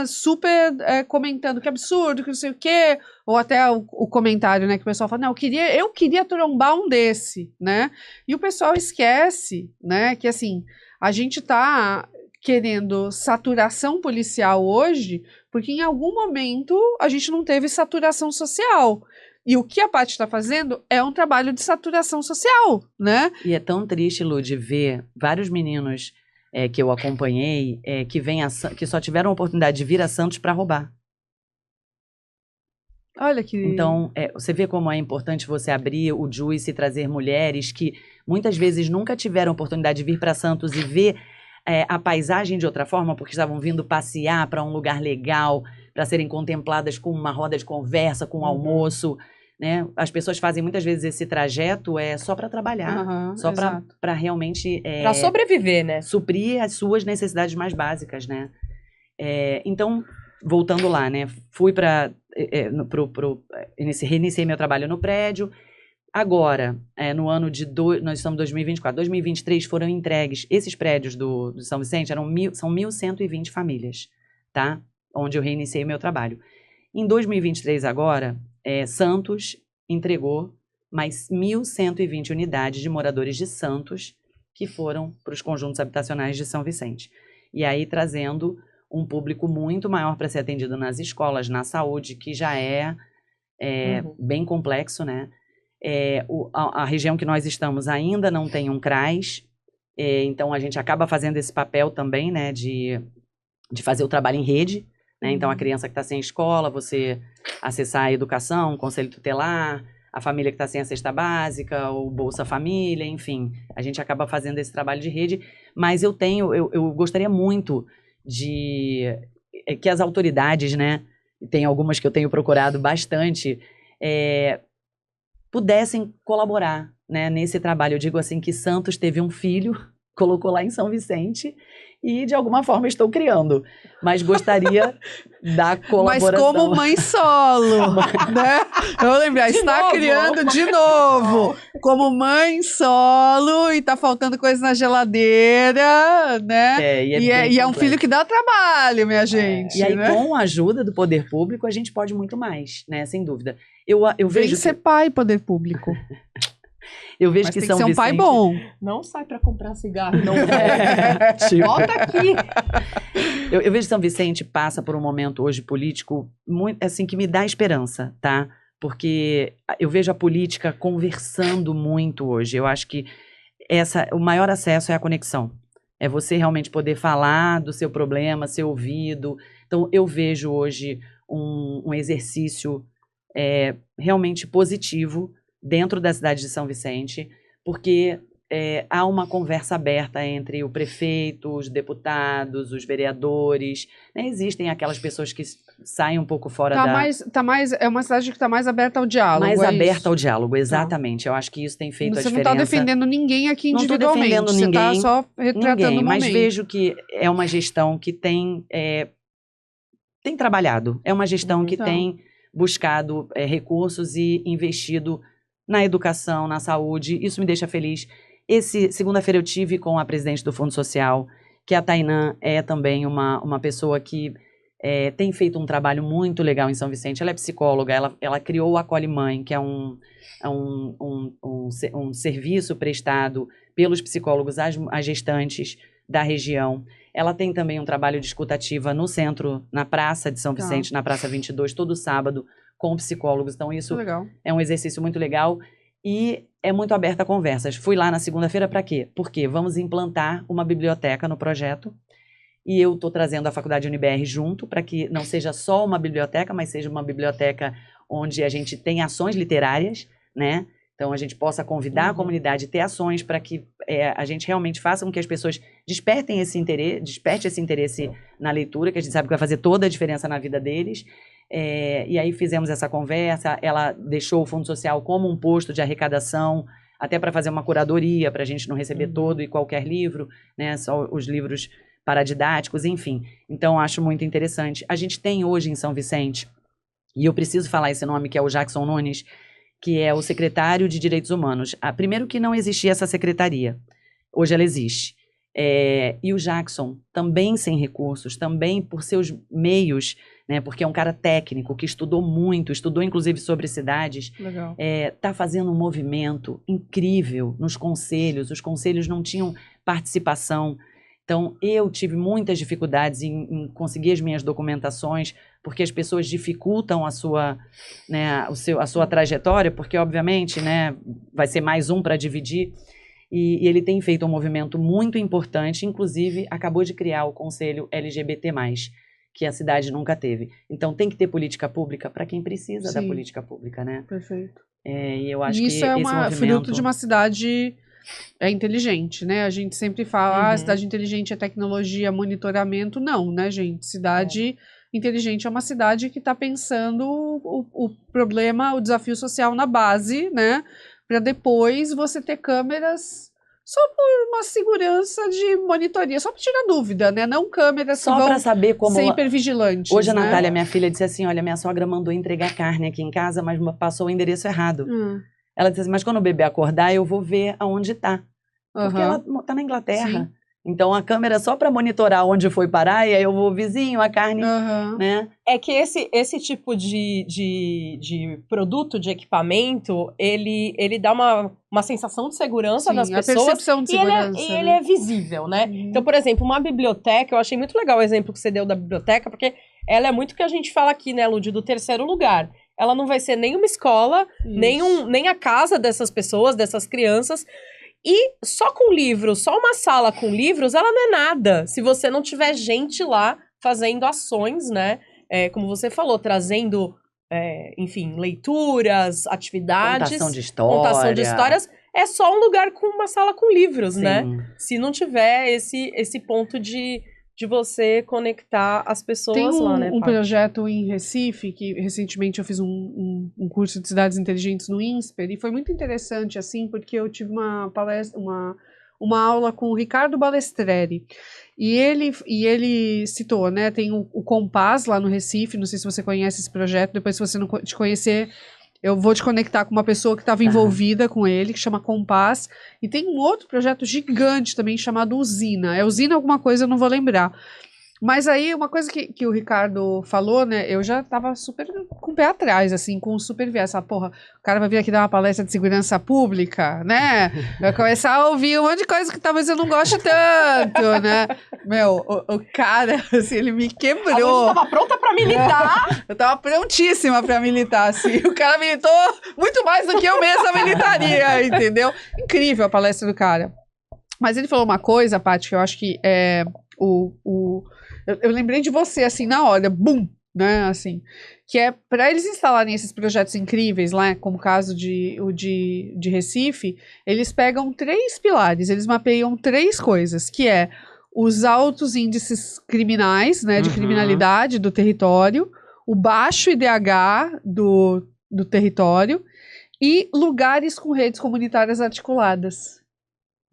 super comentando que absurdo, que não sei o quê, ou até o comentário, né, que o pessoal fala, não, eu queria trombar um desse, né, e o pessoal esquece, né, que assim, a gente tá querendo saturação policial hoje, porque em algum momento a gente não teve saturação social. E o que a Paty está fazendo é um trabalho de saturação social, né? E é tão triste, Lu, de ver vários meninos que eu acompanhei que só tiveram a oportunidade de vir a Santos para roubar. Olha que... Então, você vê como é importante você abrir o Juice e trazer mulheres que muitas vezes nunca tiveram a oportunidade de vir para Santos e ver a paisagem de outra forma, porque estavam vindo passear para um lugar legal, para serem contempladas com uma roda de conversa, com um almoço, né? As pessoas fazem muitas vezes esse trajeto só para trabalhar, só para realmente... para sobreviver, né? Suprir as suas necessidades mais básicas, né? Então, voltando lá, né? Fui para... reiniciei meu trabalho no prédio. Agora, no ano nós estamos em 2024, 2023 foram entregues, esses prédios do São Vicente são 1.120 famílias, tá? Onde eu reiniciei meu trabalho. Em 2023 agora, Santos entregou mais 1.120 unidades de moradores de Santos que foram para os conjuntos habitacionais de São Vicente. E aí trazendo um público muito maior para ser atendido nas escolas, na saúde, que já bem complexo, né? A região que nós estamos ainda não tem um CRAS, então a gente acaba fazendo esse papel também, né, de fazer o trabalho em rede, né? Então a criança que está sem escola, você acessar a educação, o conselho tutelar, a família que está sem a cesta básica, o Bolsa Família, enfim, a gente acaba fazendo esse trabalho de rede, mas eu gostaria muito que as autoridades, né, tem algumas que eu tenho procurado bastante, pudessem colaborar, né, nesse trabalho. Eu digo assim que Santos teve um filho, colocou lá em São Vicente e de alguma forma estou criando, mas gostaria da colaboração. Mas como mãe solo, né? Eu vou lembrar, está criando de novo, como mãe solo e tá faltando coisa na geladeira, né? E é um filho que dá trabalho, minha gente. E aí, né? com a ajuda do poder público, a gente pode muito mais, né? Sem dúvida. Eu vejo ser pai, poder público. Eu vejo mas que tem São que ser um pai bom. Não sai pra comprar cigarro, não. Tipo. Volta aqui. Eu vejo que São Vicente passa por um momento hoje político muito, assim, que me dá esperança, tá? Porque eu vejo a política conversando muito hoje. Eu acho que o maior acesso é a conexão. É você realmente poder falar do seu problema, ser ouvido. Então, eu vejo hoje um exercício realmente positivo dentro da cidade de São Vicente, porque há uma conversa aberta entre o prefeito, os deputados, os vereadores, né? Existem aquelas pessoas que saem um pouco fora é uma cidade que está mais aberta ao diálogo. Mais aberta ao diálogo, exatamente. Eu acho que isso tem feito a diferença. Você não está defendendo ninguém aqui individualmente. Não estou defendendo ninguém. Você está só retratando o momento. Mas vejo que é uma gestão que tem trabalhado. É uma gestão que tem buscado recursos e investido na educação, na saúde. Isso me deixa feliz. Segunda-feira eu tive com a presidente do Fundo Social, que a Tainã é também uma pessoa que tem feito um trabalho muito legal em São Vicente. Ela é psicóloga, ela criou o Acolhe Mãe, que é um serviço prestado pelos psicólogos às gestantes da região. Ela tem também um trabalho de escutativa no centro, na Praça de São Vicente, na Praça 22, todo sábado, com psicólogos. Então, isso é um exercício muito legal e é muito aberto a conversas. Fui lá na segunda-feira para quê? Porque vamos implantar uma biblioteca no projeto e eu estou trazendo a Faculdade UniBR junto para que não seja só uma biblioteca, mas seja uma biblioteca onde a gente tem ações literárias, né? Então, a gente possa convidar a comunidade a ter ações para que a gente realmente faça com que as pessoas desperte esse interesse na leitura, que a gente sabe que vai fazer toda a diferença na vida deles. E aí fizemos essa conversa, ela deixou o Fundo Social como um posto de arrecadação, até para fazer uma curadoria, para a gente não receber todo e qualquer livro, né? Só os livros paradidáticos, enfim. Então, acho muito interessante. A gente tem hoje em São Vicente, e eu preciso falar esse nome, que é o Jackson Nunes, que é o secretário de Direitos Humanos. Primeiro que não existia essa secretaria, hoje ela existe. E o Jackson, também sem recursos, também por seus meios, né, porque é um cara técnico, que estudou muito, estudou inclusive sobre cidades, está fazendo um movimento incrível nos conselhos, os conselhos não tinham participação. Então, eu tive muitas dificuldades em conseguir as minhas documentações, porque as pessoas dificultam a sua, né, a sua trajetória, porque, obviamente, né, vai ser mais um para dividir. E ele tem feito um movimento muito importante, inclusive acabou de criar o Conselho LGBT+, que a cidade nunca teve. Então, tem que ter política pública para quem precisa da política pública, né? Perfeito. E eu acho isso que é esse movimento... fruto de uma cidade... inteligente, né? A gente sempre fala, cidade inteligente é tecnologia, monitoramento. Não, né, gente? Cidade inteligente é uma cidade que está pensando o problema, o desafio social na base, né? Para depois você ter câmeras só por uma segurança de monitoria, só para tirar dúvida, né? Não câmeras só para saber como ser hipervigilantes. Hoje a Natália, minha filha, disse assim, olha, minha sogra mandou entregar carne aqui em casa, mas passou o endereço errado. Ela disse assim, mas quando o bebê acordar, eu vou ver aonde tá. Porque ela tá na Inglaterra. Sim. Então, a câmera é só para monitorar onde foi parar, e aí eu vou, vizinho, a carne, né? É que esse tipo de produto, de equipamento, ele dá uma sensação de segurança das pessoas. A percepção de segurança. E ele é visível, né? Então, por exemplo, uma biblioteca, eu achei muito legal o exemplo que você deu da biblioteca, porque ela é muito o que a gente fala aqui, né, Lud, do terceiro lugar. Ela não vai ser nem uma escola, nem a casa dessas pessoas, dessas crianças. E só com livros, só uma sala com livros, ela não é nada. Se você não tiver gente lá fazendo ações, né? Como você falou, trazendo, enfim, leituras, atividades. Contação de histórias. É só um lugar com uma sala com livros, né? Se não tiver esse ponto de você conectar as pessoas lá, né? Tem um projeto em Recife, que recentemente eu fiz um curso de cidades inteligentes no INSPER, e foi muito interessante, assim, porque eu tive uma palestra, uma aula com o Ricardo Balestreri, e ele citou, né, tem o Compass lá no Recife, não sei se você conhece esse projeto, depois se você não te conhecer... Eu vou te conectar com uma pessoa que estava envolvida com ele, que chama Compass. E tem um outro projeto gigante também, chamado Usina. É Usina alguma coisa, eu não vou lembrar. Mas aí, uma coisa que o Ricardo falou, né? Eu já tava super com o pé atrás, assim, com o super viés. Porra, o cara vai vir aqui dar uma palestra de segurança pública, né? Vai começar a ouvir um monte de coisa que talvez eu não goste tanto, né? Meu, o cara, assim, ele me quebrou. A gente tava pronta pra militar. Eu tava prontíssima pra militar, assim. O cara militou muito mais do que eu mesma militaria, entendeu? Incrível a palestra do cara. Mas ele falou uma coisa, Paty, que eu acho que é eu lembrei de você, assim, na hora, bum, né, assim, que é para eles instalarem esses projetos incríveis lá, como o caso de Recife, eles pegam 3 pilares, eles mapeiam 3 coisas, que é os altos índices criminais, né, de criminalidade do território, o baixo IDH do território e lugares com redes comunitárias articuladas.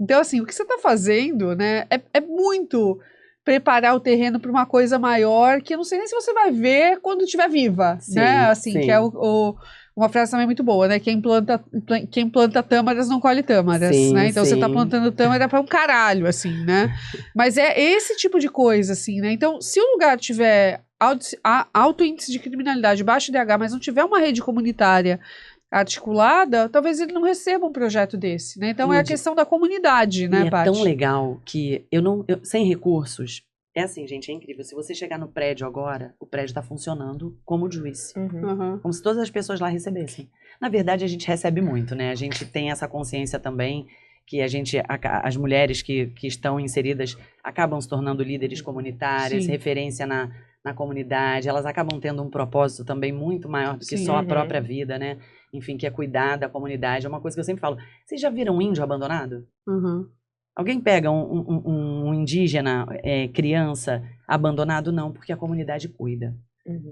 Então, assim, o que você está fazendo, né, é muito... preparar o terreno para uma coisa maior, que eu não sei nem se você vai ver quando estiver viva, né? Assim, que é uma frase também muito boa, né? Quem planta tâmaras não colhe tâmaras, né? Então você tá plantando tâmara para um caralho, assim, né? Mas é esse tipo de coisa, assim, né? Então, se o lugar tiver alto índice de criminalidade, baixo IDH, mas não tiver uma rede comunitária articulada, talvez ele não receba um projeto desse, né? Então é a questão da comunidade, né, Paty? É tão legal que sem recursos, É assim, gente, é incrível. Se você chegar no prédio agora, o prédio tá funcionando como juice. Como se todas as pessoas lá recebessem. Na verdade, a gente recebe muito, né? A gente tem essa consciência também que as mulheres que estão inseridas acabam se tornando líderes comunitárias, Sim. referência na comunidade, elas acabam tendo um propósito também muito maior do que só a própria vida, né? Enfim, que é cuidar da comunidade. É uma coisa que eu sempre falo. Vocês já viram um índio abandonado? Alguém pega um indígena, criança, abandonado? Não, porque a comunidade cuida.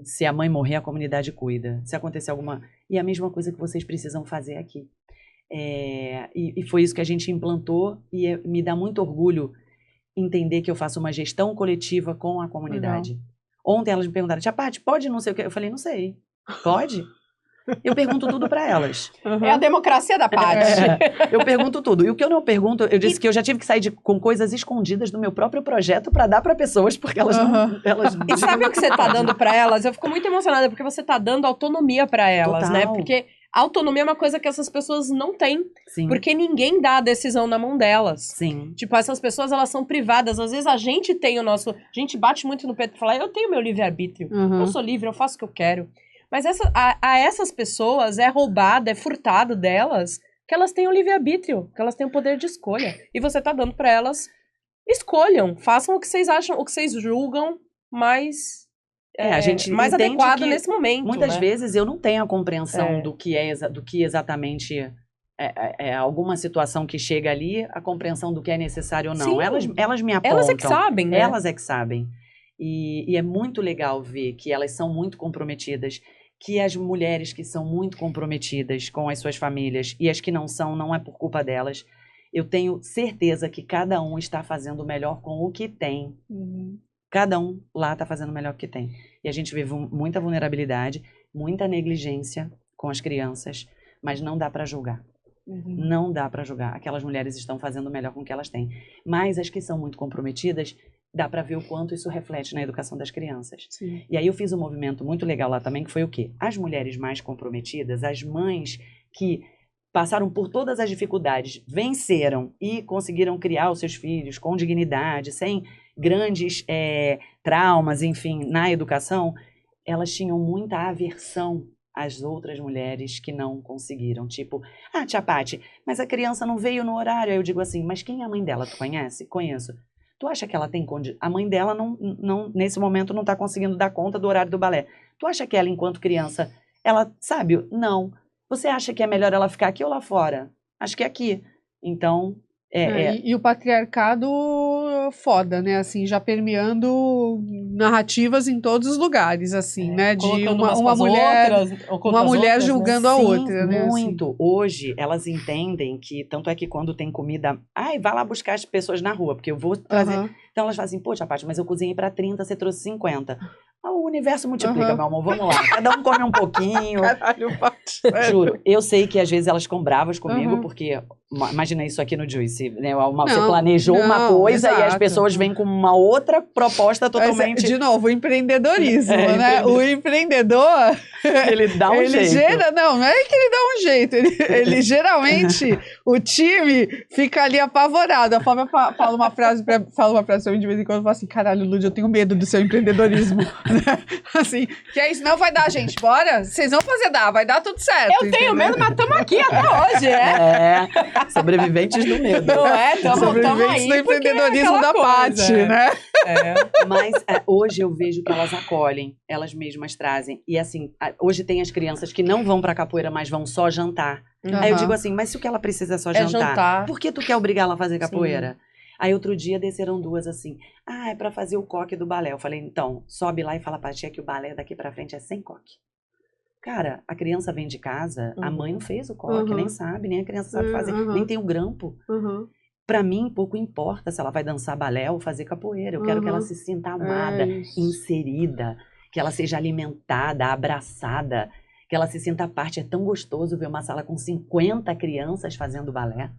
Se a mãe morrer, a comunidade cuida. Se acontecer alguma... E é a mesma coisa que vocês precisam fazer aqui. E foi isso que a gente implantou e me dá muito orgulho entender que eu faço uma gestão coletiva com a comunidade. Legal. Ontem elas me perguntaram, Tia Paty, pode não sei o quê? Eu falei, não sei. Pode? Eu pergunto tudo para elas. É a democracia da Paty. Eu pergunto tudo. E o que eu não pergunto, eu disse que eu já tive que sair com coisas escondidas do meu próprio projeto para dar para pessoas, porque elas não... E sabe o que você tá dando para elas? Eu fico muito emocionada, porque você tá dando autonomia para elas, né? Porque autonomia é uma coisa que essas pessoas não têm. Sim. Porque ninguém dá a decisão na mão delas. Sim. Tipo, essas pessoas, elas são privadas. Às vezes a gente tem o nosso... A gente bate muito no peito e fala, eu tenho meu livre-arbítrio. Eu sou livre, eu faço o que eu quero. Mas a essas pessoas é roubado, é furtado delas que elas têm o livre-arbítrio, que elas têm o poder de escolha. E você tá dando pra elas, escolham, façam o que vocês acham, o que vocês julgam mais, a gente mais adequado nesse momento. Muitas vezes eu não tenho a compreensão do que exatamente alguma situação que chega ali, a compreensão do que é necessário ou não. Elas me apontam. Elas é que sabem, né? Elas é que sabem. E é muito legal ver que elas são muito comprometidas, que as mulheres que são muito comprometidas com as suas famílias e as que não são, não é por culpa delas. Eu tenho certeza que cada um está fazendo o melhor com o que tem. Cada um lá está fazendo o melhor que tem. E a gente vê muita vulnerabilidade, muita negligência com as crianças, mas não dá para julgar. Não dá para julgar. Aquelas mulheres estão fazendo o melhor com o que elas têm. Mas as que são muito comprometidas, dá para ver o quanto isso reflete na educação das crianças. Sim. E aí eu fiz um movimento muito legal lá também, que foi o quê? As mulheres mais comprometidas, as mães que passaram por todas as dificuldades, venceram e conseguiram criar os seus filhos com dignidade, sem grandes traumas, enfim, na educação, elas tinham muita aversão às outras mulheres que não conseguiram. Tipo, Tia Paty, mas a criança não veio no horário. Aí eu digo assim, mas quem é a mãe dela? Tu conhece? Conheço. Tu acha que ela tem condição? A mãe dela, não, nesse momento, não está conseguindo dar conta do horário do balé. Tu acha que ela, enquanto criança, ela sabe? Não. Você acha que é melhor ela ficar aqui ou lá fora? Acho que é aqui. Então... E o patriarcado foda, né? Assim, já permeando narrativas em todos os lugares, assim, né? De uma mulher julgando a outra, né? Muito. Assim. Hoje, elas entendem que, tanto é que quando tem comida, vai lá buscar as pessoas na rua, porque eu vou trazer... Então elas falam assim, poxa, Paty, mas eu cozinhei para 30, você trouxe 50. O universo multiplica, meu amor, vamos lá. Cada um come um pouquinho. Caralho, Paty. Juro, eu sei que às vezes elas ficam bravas comigo, porque, imagina isso aqui no Juice, né? Você planejou uma coisa e as pessoas vêm com uma outra proposta totalmente... De novo, o empreendedorismo, né? O empreendedor... Ele dá um jeito. Não é que ele dá um jeito. Ele geralmente, o time fica ali apavorado. A Flávia fala uma frase pra mim de vez em quando, fala assim, caralho, Lud, eu tenho medo do seu empreendedorismo. Assim, que é isso, não vai dar, gente, bora? Vocês vão fazer vai dar tudo certo. Eu tenho medo, mas estamos aqui até hoje, sobreviventes do medo. Não é? Sobreviventes do empreendedorismo da Paty, né? Mas hoje eu vejo que elas acolhem, elas mesmas trazem. E assim, hoje tem as crianças que não vão pra capoeira, mas vão só jantar. Aí eu digo assim, mas se o que ela precisa é só jantar, por que tu quer obrigar ela a fazer capoeira? Sim. Aí outro dia desceram duas assim, é pra fazer o coque do balé. Eu falei, então, sobe lá e fala pra tia que o balé daqui pra frente é sem coque. Cara, a criança vem de casa, a mãe não fez o coque, nem sabe, nem a criança sabe fazer, nem tem o grampo. Pra mim, pouco importa se ela vai dançar balé ou fazer capoeira. Eu quero que ela se sinta amada, inserida, que ela seja alimentada, abraçada, que ela se sinta parte. É tão gostoso ver uma sala com 50 crianças fazendo balé.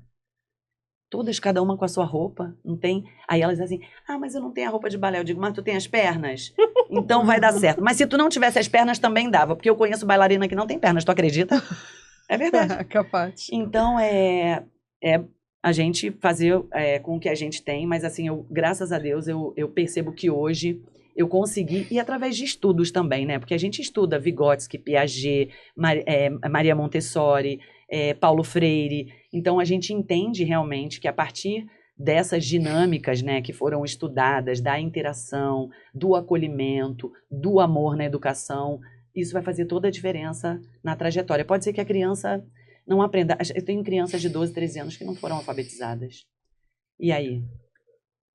Todas, cada uma com a sua roupa, não tem? Aí elas dizem assim, mas eu não tenho a roupa de balé. Eu digo, mas tu tem as pernas? Então vai dar certo. Mas se tu não tivesse as pernas, também dava. Porque eu conheço bailarina que não tem pernas, tu acredita? É verdade. Capaz. Então, a gente fazer com o que a gente tem, mas assim, graças a Deus, eu percebo que hoje eu consegui, e através de estudos também, né? Porque a gente estuda Vygotsky, Piaget, Maria Montessori, Paulo Freire, então a gente entende realmente que a partir dessas dinâmicas, né, que foram estudadas, da interação, do acolhimento, do amor na educação, isso vai fazer toda a diferença na trajetória. Pode ser que a criança não aprenda. Eu tenho crianças de 12, 13 anos que não foram alfabetizadas. E aí?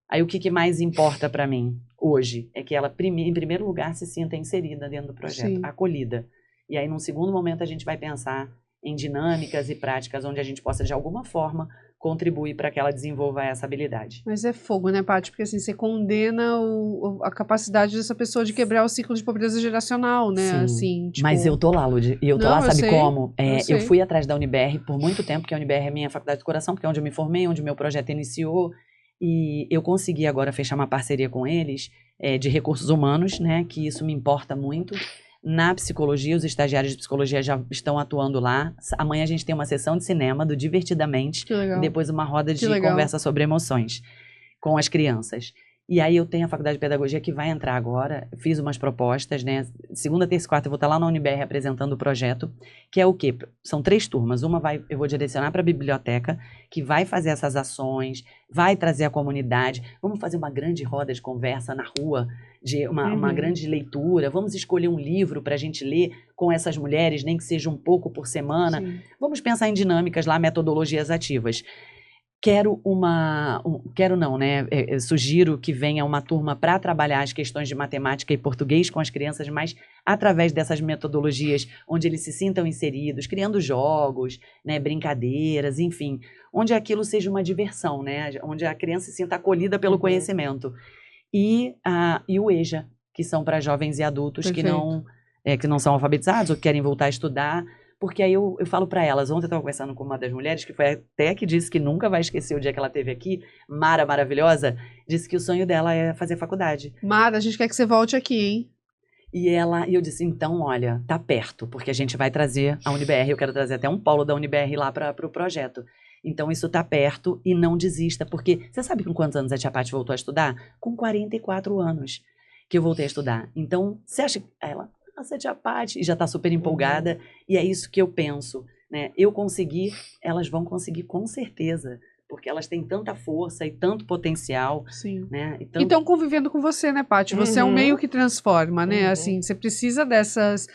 Aí o que mais importa para mim hoje é que ela, em primeiro lugar, se sinta inserida dentro do projeto, Sim. acolhida. E aí, num segundo momento, a gente vai pensar em dinâmicas e práticas onde a gente possa, de alguma forma, contribuir para que ela desenvolva essa habilidade. Mas é fogo, né, Paty? Porque assim, você condena a capacidade dessa pessoa de quebrar o ciclo de pobreza geracional, né? Sim, assim, tipo... mas eu tô lá, Lud. E eu tô lá, sabe como? Eu fui atrás da UniBR por muito tempo, porque a UniBR é minha faculdade de coração, porque é onde eu me formei, onde o meu projeto iniciou. E eu consegui agora fechar uma parceria com eles de recursos humanos, né? Que isso me importa muito. Na psicologia, os estagiários de psicologia já estão atuando lá. Amanhã a gente tem uma sessão de cinema do Divertidamente e depois uma roda de conversa sobre emoções com as crianças. E aí eu tenho a faculdade de pedagogia que vai entrar agora, fiz umas propostas, né? Segunda, terça e quarta eu vou estar lá na UniBR apresentando o projeto, que é o quê? São 3 turmas. Eu vou direcionar para a biblioteca, que vai fazer essas ações, vai trazer a comunidade. Vamos fazer uma grande roda de conversa na rua, de uma grande leitura. Vamos escolher um livro para a gente ler com essas mulheres, nem que seja um pouco por semana. Sim. Vamos pensar em dinâmicas lá, metodologias ativas. Sugiro que venha uma turma para trabalhar as questões de matemática e português com as crianças, mas através dessas metodologias onde eles se sintam inseridos, criando jogos, né, brincadeiras, enfim, onde aquilo seja uma diversão, né, onde a criança se sinta acolhida pelo conhecimento. E o EJA, que são para jovens e adultos que não são alfabetizados ou que querem voltar a estudar. Porque aí eu falo para elas, ontem eu estava conversando com uma das mulheres, que foi até que disse que nunca vai esquecer o dia que ela esteve aqui, Mara, maravilhosa, disse que o sonho dela é fazer faculdade. Mara, a gente quer que você volte aqui, hein? E eu disse, então, olha, tá perto, porque a gente vai trazer a UniBR, eu quero trazer até um polo da UniBR lá para o projeto. Então, isso tá perto e não desista, porque você sabe com quantos anos a Tia Paty voltou a estudar? Com 44 anos que eu voltei a estudar. Então, você acha que ela... Nossa, Tia Paty, e já está super empolgada, e é isso que eu penso, né? Eu consegui, elas vão conseguir com certeza, porque elas têm tanta força e tanto potencial. Sim. Né? E estão convivendo com você, né, Paty? Você é um meio que transforma, né? Assim, você precisa dessas...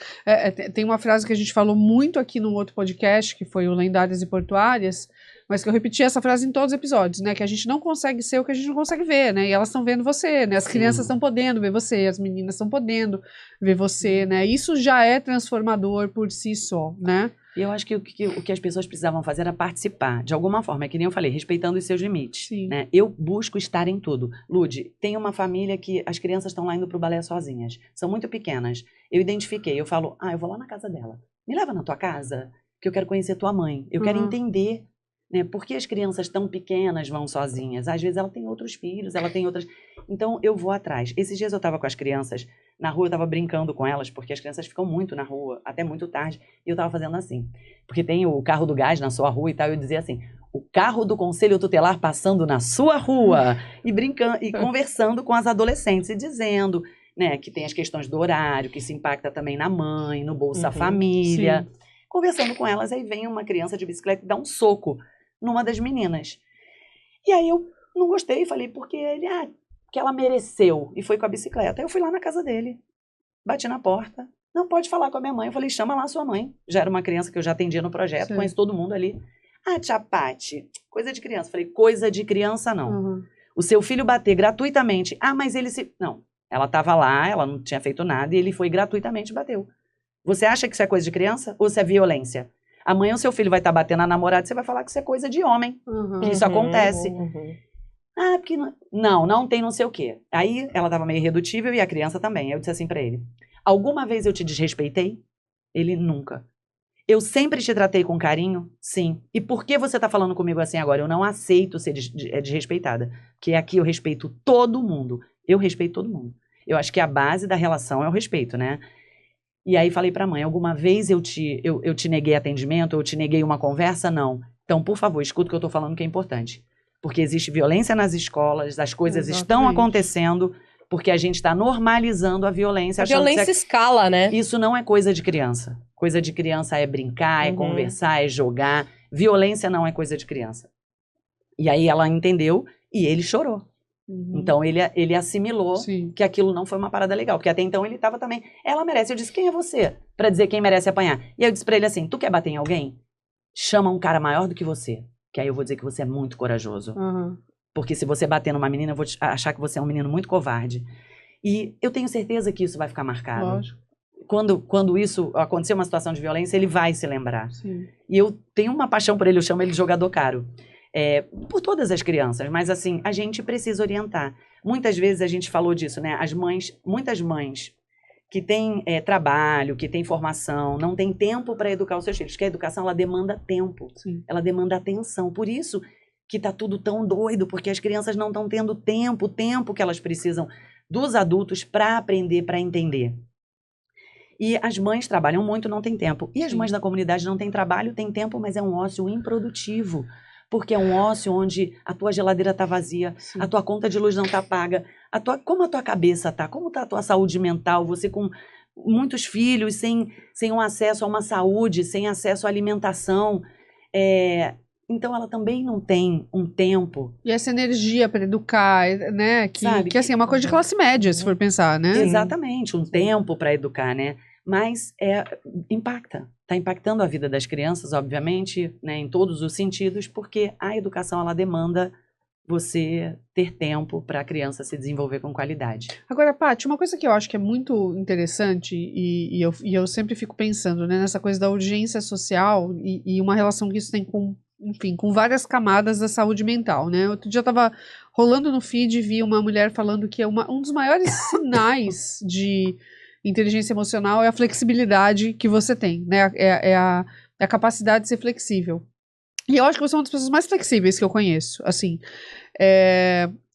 tem uma frase que a gente falou muito aqui num outro podcast, que foi o Lendárias e Portuárias, mas que eu repeti essa frase em todos os episódios, né? Que a gente não consegue ser o que a gente não consegue ver, né? E elas estão vendo você, né? As crianças estão podendo ver você, as meninas estão podendo ver você, né? Isso já é transformador por si só, né? E eu acho que o que as pessoas precisavam fazer era participar, de alguma forma, é que nem eu falei, respeitando os seus limites. Sim. Né? Eu busco estar em tudo. Lud, tem uma família que as crianças estão lá indo pro balé sozinhas, são muito pequenas. Eu identifiquei, eu falo, eu vou lá na casa dela. Me leva na tua casa, que eu quero conhecer tua mãe. Eu quero entender... Né? Por que as crianças tão pequenas vão sozinhas? Às vezes ela tem outros filhos, ela tem outras... Então, eu vou atrás. Esses dias eu estava com as crianças na rua, eu estava brincando com elas, porque as crianças ficam muito na rua, até muito tarde, e eu estava fazendo assim. Porque tem o carro do gás na sua rua e tal, eu dizia assim, o carro do Conselho Tutelar passando na sua rua, e brincando, e conversando com as adolescentes, e dizendo, né, que tem as questões do horário, que isso impacta também na mãe, no Bolsa Família. Sim. Conversando com elas, aí vem uma criança de bicicleta e dá um soco numa das meninas. E aí eu não gostei, falei, porque ele, que ela mereceu, e foi com a bicicleta. Aí eu fui lá na casa dele, bati na porta, não pode falar com a minha mãe, eu falei, chama lá a sua mãe. Já era uma criança que eu já atendia no projeto, conheço todo mundo ali. Tia Paty, coisa de criança. Falei, coisa de criança não. O seu filho bater gratuitamente, mas ele se... Não, ela estava lá, ela não tinha feito nada, e ele foi gratuitamente e bateu. Você acha que isso é coisa de criança ou isso é violência? Amanhã o seu filho vai estar batendo na namorada e você vai falar que isso é coisa de homem. Que isso acontece. Porque não tem não sei o quê. Aí ela estava meio irredutível e a criança também. Eu disse assim pra ele, alguma vez eu te desrespeitei? Ele, nunca. Eu sempre te tratei com carinho? Sim. E por que você tá falando comigo assim agora? Eu não aceito ser desrespeitada. Porque aqui eu respeito todo mundo. Eu respeito todo mundo. Eu acho que a base da relação é o respeito, né? E aí falei pra mãe, alguma vez eu te neguei atendimento, eu te neguei uma conversa? Não. Então, por favor, escuta o que eu estou falando, que é importante. Porque existe violência nas escolas, as coisas estão acontecendo, porque a gente está normalizando a violência. A violência escala, né? Isso não é coisa de criança. Coisa de criança é brincar, é conversar, é jogar. Violência não é coisa de criança. E aí ela entendeu e ele chorou. Então ele assimilou que aquilo não foi uma parada legal. Porque até então ele estava também, ela merece. Eu disse, quem é você? Pra dizer quem merece apanhar. E aí eu disse pra ele assim, tu quer bater em alguém? Chama um cara maior do que você. Que aí eu vou dizer que você é muito corajoso. Porque se você bater numa menina, eu vou achar que você é um menino muito covarde. E eu tenho certeza que isso vai ficar marcado. Lógico. Quando isso acontecer, uma situação de violência, ele vai se lembrar. E eu tenho uma paixão por ele, eu chamo ele de jogador caro. Por todas as crianças, mas assim, a gente precisa orientar. Muitas vezes a gente falou disso, né? Muitas mães que têm trabalho, que têm formação, não têm tempo para educar os seus filhos, porque a educação, ela demanda tempo, ela demanda atenção. Por isso que tá tudo tão doido, porque as crianças não estão tendo o tempo que elas precisam dos adultos para aprender, para entender. E as mães trabalham muito, não têm tempo. E as mães da comunidade não têm trabalho, têm tempo, mas é um ócio improdutivo. Porque é um ócio onde a tua geladeira tá vazia, a tua conta de luz não tá paga, como a tua cabeça tá, como tá a tua saúde mental, você com muitos filhos, sem um acesso a uma saúde, sem acesso à alimentação. Então ela também não tem um tempo. E essa energia para educar, né? Que assim, é uma coisa de classe média, se for pensar, né? Exatamente, um tempo para educar, né? Mas impacta. Está impactando a vida das crianças, obviamente, né, em todos os sentidos, porque a educação, ela demanda você ter tempo para a criança se desenvolver com qualidade. Agora, Paty, uma coisa que eu acho que é muito interessante, e eu sempre fico pensando, né, nessa coisa da urgência social e uma relação que isso tem com, enfim, com várias camadas da saúde mental, né? Outro dia eu estava rolando no feed e vi uma mulher falando que um dos maiores sinais de inteligência emocional é a flexibilidade que você tem, né? É a capacidade de ser flexível. E eu acho que você é uma das pessoas mais flexíveis que eu conheço, assim.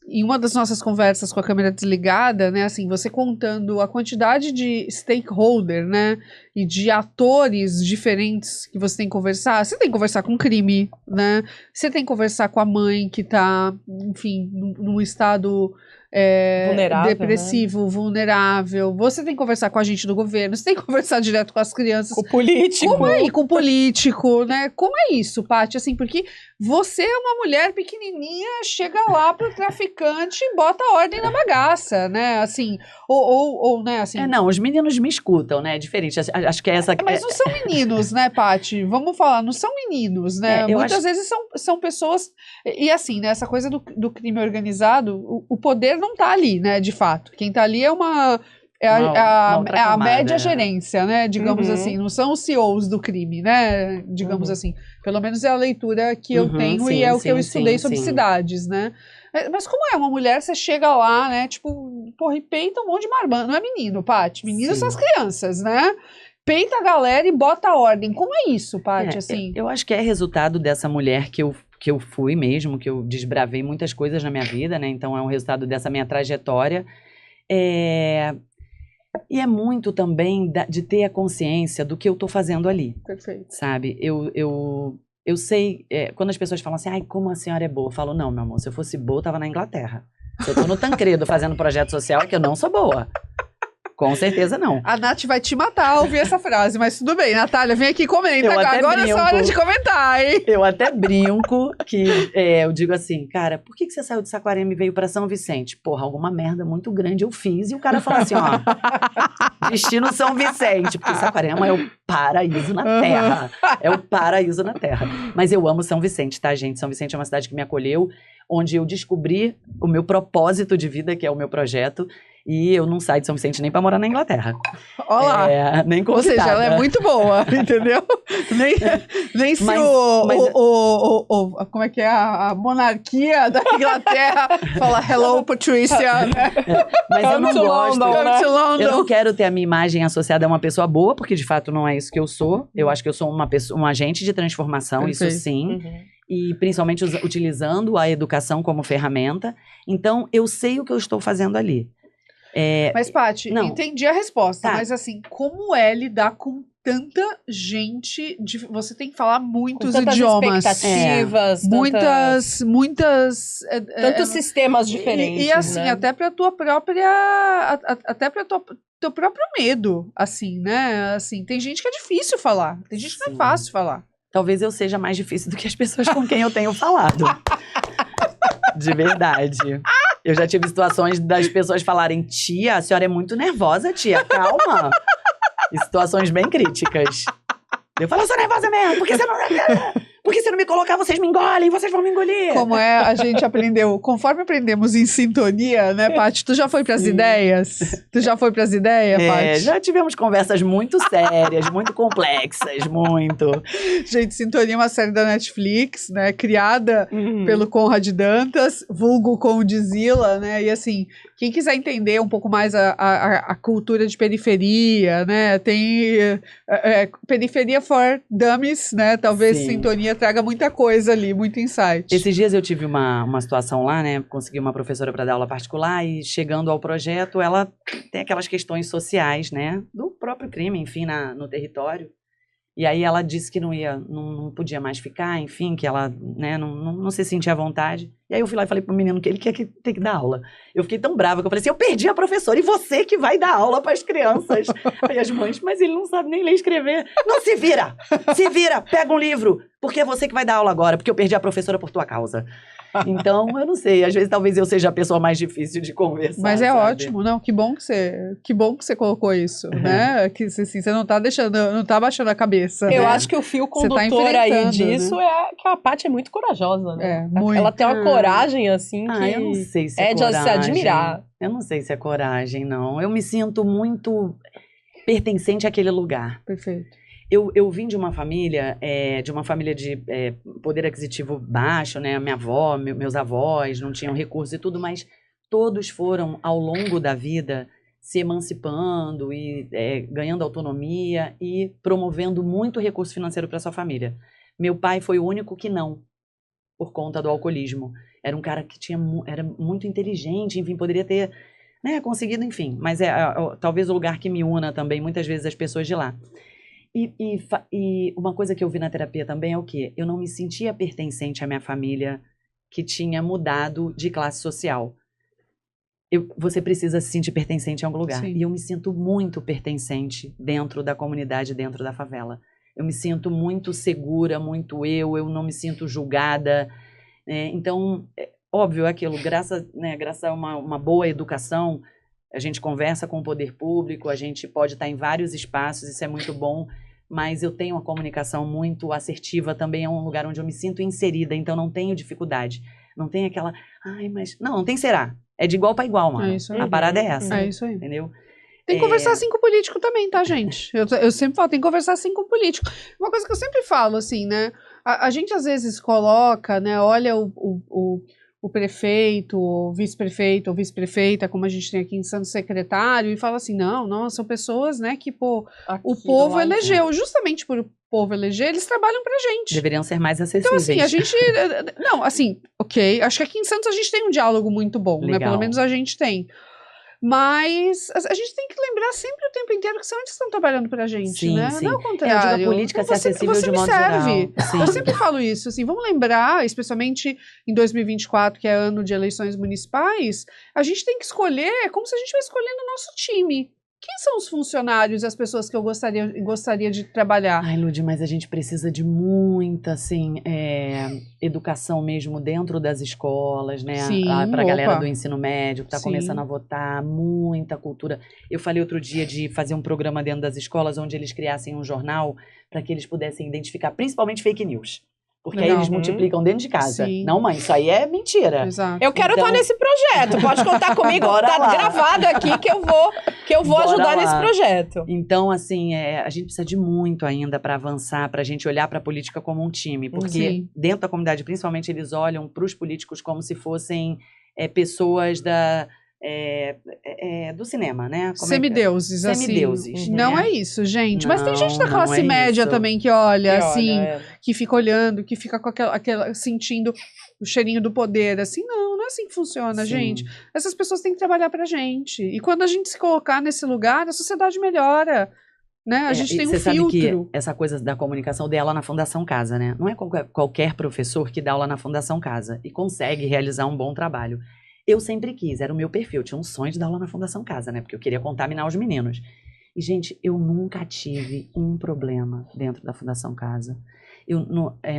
Em uma das nossas conversas com a câmera desligada, né, assim, você contando a quantidade de stakeholder, né, e de atores diferentes que você tem que conversar. Você tem que conversar com o crime, né? Você tem que conversar com a mãe que tá, enfim, num estado depressivo, vulnerável. Você tem que conversar com a gente do governo, você tem que conversar direto com as crianças. Com o político. Com o político, né? Como é isso, Paty? Assim, porque você é uma mulher pequenininha, chega lá pro traficante e bota ordem na bagaça, né? Assim, ou né, assim... Não, os meninos me escutam, né? É diferente. Acho que é essa... Mas não são meninos, né, Paty? Vamos falar, não são meninos, né? Muitas vezes são pessoas... E assim, né, essa coisa do crime organizado, o poder não tá ali, né, de fato. Quem tá ali é a média gerência, né, digamos assim. Não são os CEOs do crime, né, digamos assim. Pelo menos é a leitura que eu tenho e é o que eu estudei sobre cidades, né. Mas como é uma mulher, você chega lá, né, tipo, porra, e peita um monte de marmã. Não é menino, Paty. Meninos são as crianças, né. Peita a galera e bota a ordem. Como é isso, Paty, assim? Eu acho que é resultado dessa mulher que eu fui mesmo, que eu desbravei muitas coisas na minha vida, né? Então é um resultado dessa minha trajetória. E é muito também de ter a consciência do que eu tô fazendo ali. Perfeito. Sabe? Eu sei, quando as pessoas falam assim, ai, como a senhora é boa, eu falo, não, meu amor, se eu fosse boa, eu tava na Inglaterra. Se eu tô no Tancredo fazendo projeto social, é que eu não sou boa. Com certeza não. A Nath vai te matar ao ouvir essa frase, mas tudo bem. Natália, vem aqui e comenta. Agora é a hora de comentar, hein? Eu até brinco que eu digo assim, cara, por que você saiu de Saquarema e veio pra São Vicente? Porra, alguma merda muito grande eu fiz. E o cara fala assim, ó, destino São Vicente. Porque Saquarema é o paraíso na terra. É o paraíso na terra. Mas eu amo São Vicente, tá, gente? São Vicente é uma cidade que me acolheu, onde eu descobri o meu propósito de vida, que é o meu projeto. E eu não saio de São Vicente nem pra morar na Inglaterra. Olá! Nem convidada. Ou seja, ela é muito boa, entendeu? Nem se como é que é a monarquia da Inglaterra fala hello, Patricia, né? Mas eu não gosto. London. Eu não quero ter a minha imagem associada a uma pessoa boa, porque de fato não é isso que eu sou. Eu acho que eu sou um agente de transformação, isso sim. E principalmente utilizando a educação como ferramenta. Então, eu sei o que eu estou fazendo ali. Mas, Paty, entendi a resposta, mas assim, como é lidar com tanta gente, você tem que falar muitos tantas idiomas. Expectativas, muitas tantos sistemas diferentes. E assim, né? até para tua própria, até para teu próprio medo, assim, né? Assim, tem gente que é difícil falar, tem gente que não é fácil falar. Talvez eu seja mais difícil do que as pessoas com quem eu tenho falado. De verdade. Eu já tive situações das pessoas falarem: tia, a senhora é muito nervosa, tia, calma. E situações bem críticas. Eu falo: eu sou nervosa mesmo, porque se não me colocar, vocês me engolem, vocês vão me engolir. Como a gente aprendeu, conforme aprendemos em sintonia, né, Paty? Tu já foi pras ideias? Paty? Já tivemos conversas muito sérias, muito complexas, muito. Gente, Sintonia é uma série da Netflix, né, criada pelo Conrad Dantas, vulgo Condzilla, né, e assim, quem quiser entender um pouco mais a cultura de periferia, né, tem Periferia for Dummies, né, talvez Sintonia traga muita coisa ali, muito insight. Esses dias eu tive uma situação lá, né, consegui uma professora para dar aula particular e chegando ao projeto, ela tem aquelas questões sociais, né, do próprio crime, enfim, no território. E aí ela disse que não podia mais ficar, enfim, que ela, né, não se sentia à vontade. E aí eu fui lá e falei pro menino que ele tem que dar aula. Eu fiquei tão brava que eu falei assim: eu perdi a professora e você que vai dar aula para as crianças. Aí as mães: mas ele não sabe nem ler e escrever. Não, se vira, pega um livro, porque é você que vai dar aula agora, porque eu perdi a professora por tua causa. Então, eu não sei, às vezes talvez eu seja a pessoa mais difícil de conversar. Mas é ótimo, não, que bom que você colocou isso, né? Que assim, você não tá baixando a cabeça. Eu né? acho que o fio condutor aí disso, né? É que a Paty é muito corajosa, né? Ela tem uma coragem, assim, que eu não sei se é de se admirar. Eu não sei se é coragem, não. Eu me sinto muito pertencente àquele lugar. Perfeito. Eu vim de uma família de poder aquisitivo baixo, né? Minha avó, meus avós não tinham recursos e tudo, mas todos foram, ao longo da vida, se emancipando e ganhando autonomia e promovendo muito recurso financeiro para sua família. Meu pai foi o único que não, por conta do alcoolismo. Era um cara que era muito inteligente, enfim, poderia ter, né, conseguido, enfim. Mas talvez o lugar que me una também, muitas vezes, as pessoas de lá. E uma coisa que eu vi na terapia também é o quê? Eu não me sentia pertencente à minha família que tinha mudado de classe social. Você precisa se sentir pertencente a algum lugar. Sim. E eu me sinto muito pertencente dentro da comunidade, dentro da favela. Eu me sinto muito segura, muito eu não me sinto julgada. Então, óbvio, é aquilo, graças a uma boa educação, a gente conversa com o poder público, a gente pode estar em vários espaços, isso é muito bom, mas eu tenho uma comunicação muito assertiva, também é um lugar onde eu me sinto inserida, então não tenho dificuldade. Não tem aquela, mas... Não tem será. É de igual para igual, mano. A parada é essa. É isso aí. Entendeu? Tem que conversar assim com o político também, tá, gente? Eu sempre falo, tem que conversar assim com o político. Uma coisa que eu sempre falo, assim, né? A gente às vezes coloca, né? Olha o prefeito, o vice-prefeito ou vice-prefeita, como a gente tem aqui em Santos, secretário, e fala assim, não, são pessoas, né, que, o povo elegeu. Justamente por o povo eleger, eles trabalham pra gente. Deveriam ser mais acessíveis. Então, assim, a gente... Não, assim, ok, acho que aqui em Santos a gente tem um diálogo muito bom, né? Pelo menos a gente tem. Mas a gente tem que lembrar sempre o tempo inteiro que são eles que estão trabalhando pra gente, sim, né? Sim. Não é o contrário. Eu digo a política ser acessível de modo geral. Eu sempre falo isso, assim, vamos lembrar, especialmente em 2024, que é ano de eleições municipais, a gente tem que escolher, é como se a gente estivesse escolhendo o nosso time. Quem são os funcionários e as pessoas que eu gostaria de trabalhar? Ai, Lud, mas a gente precisa de muita, assim, educação mesmo dentro das escolas, né? Para a galera do ensino médio que está começando a votar, muita cultura. Eu falei outro dia de fazer um programa dentro das escolas onde eles criassem um jornal para que eles pudessem identificar, principalmente fake news. Porque aí eles multiplicam dentro de casa. Sim. Não, mãe, isso aí é mentira. Exato. Eu quero estar nesse projeto. Pode contar comigo. Tá gravado aqui que eu vou ajudar nesse projeto. Então, assim, a gente precisa de muito ainda para avançar, para a gente olhar para a política como um time. Porque dentro da comunidade, principalmente, eles olham para os políticos como se fossem pessoas do cinema, né? Semideuses, assim. Semideuses. Não é isso, gente. Mas tem gente da classe média também que olha, assim, que fica olhando, que fica com aquela sentindo o cheirinho do poder, assim. Não é assim que funciona, gente. Essas pessoas têm que trabalhar pra gente. E quando a gente se colocar nesse lugar, a sociedade melhora. né? A gente tem um filtro. Você sabe que essa coisa da comunicação dê aula na Fundação Casa, né? Não é qualquer professor que dá aula na Fundação Casa e consegue realizar um bom trabalho. Eu sempre quis, era o meu perfil, eu tinha um sonho de dar aula na Fundação Casa, né? Porque eu queria contaminar os meninos. E, gente, eu nunca tive um problema dentro da Fundação Casa. Eu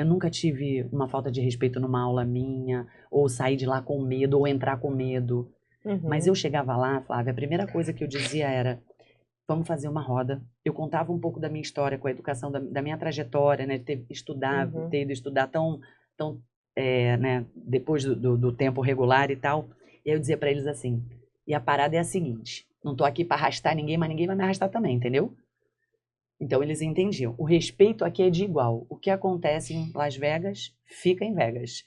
nunca tive uma falta de respeito numa aula minha, ou sair de lá com medo, ou entrar com medo. Mas eu chegava lá, Flávia, a primeira coisa que eu dizia era, vamos fazer uma roda. Eu contava um pouco da minha história com a educação, da minha trajetória, né? De ter ido estudar tão né? Depois do tempo regular e tal. E aí eu dizia pra eles assim, e a parada é a seguinte, não tô aqui pra arrastar ninguém, mas ninguém vai me arrastar também, entendeu? Então eles entendiam. O respeito aqui é de igual. O que acontece em Las Vegas, fica em Vegas.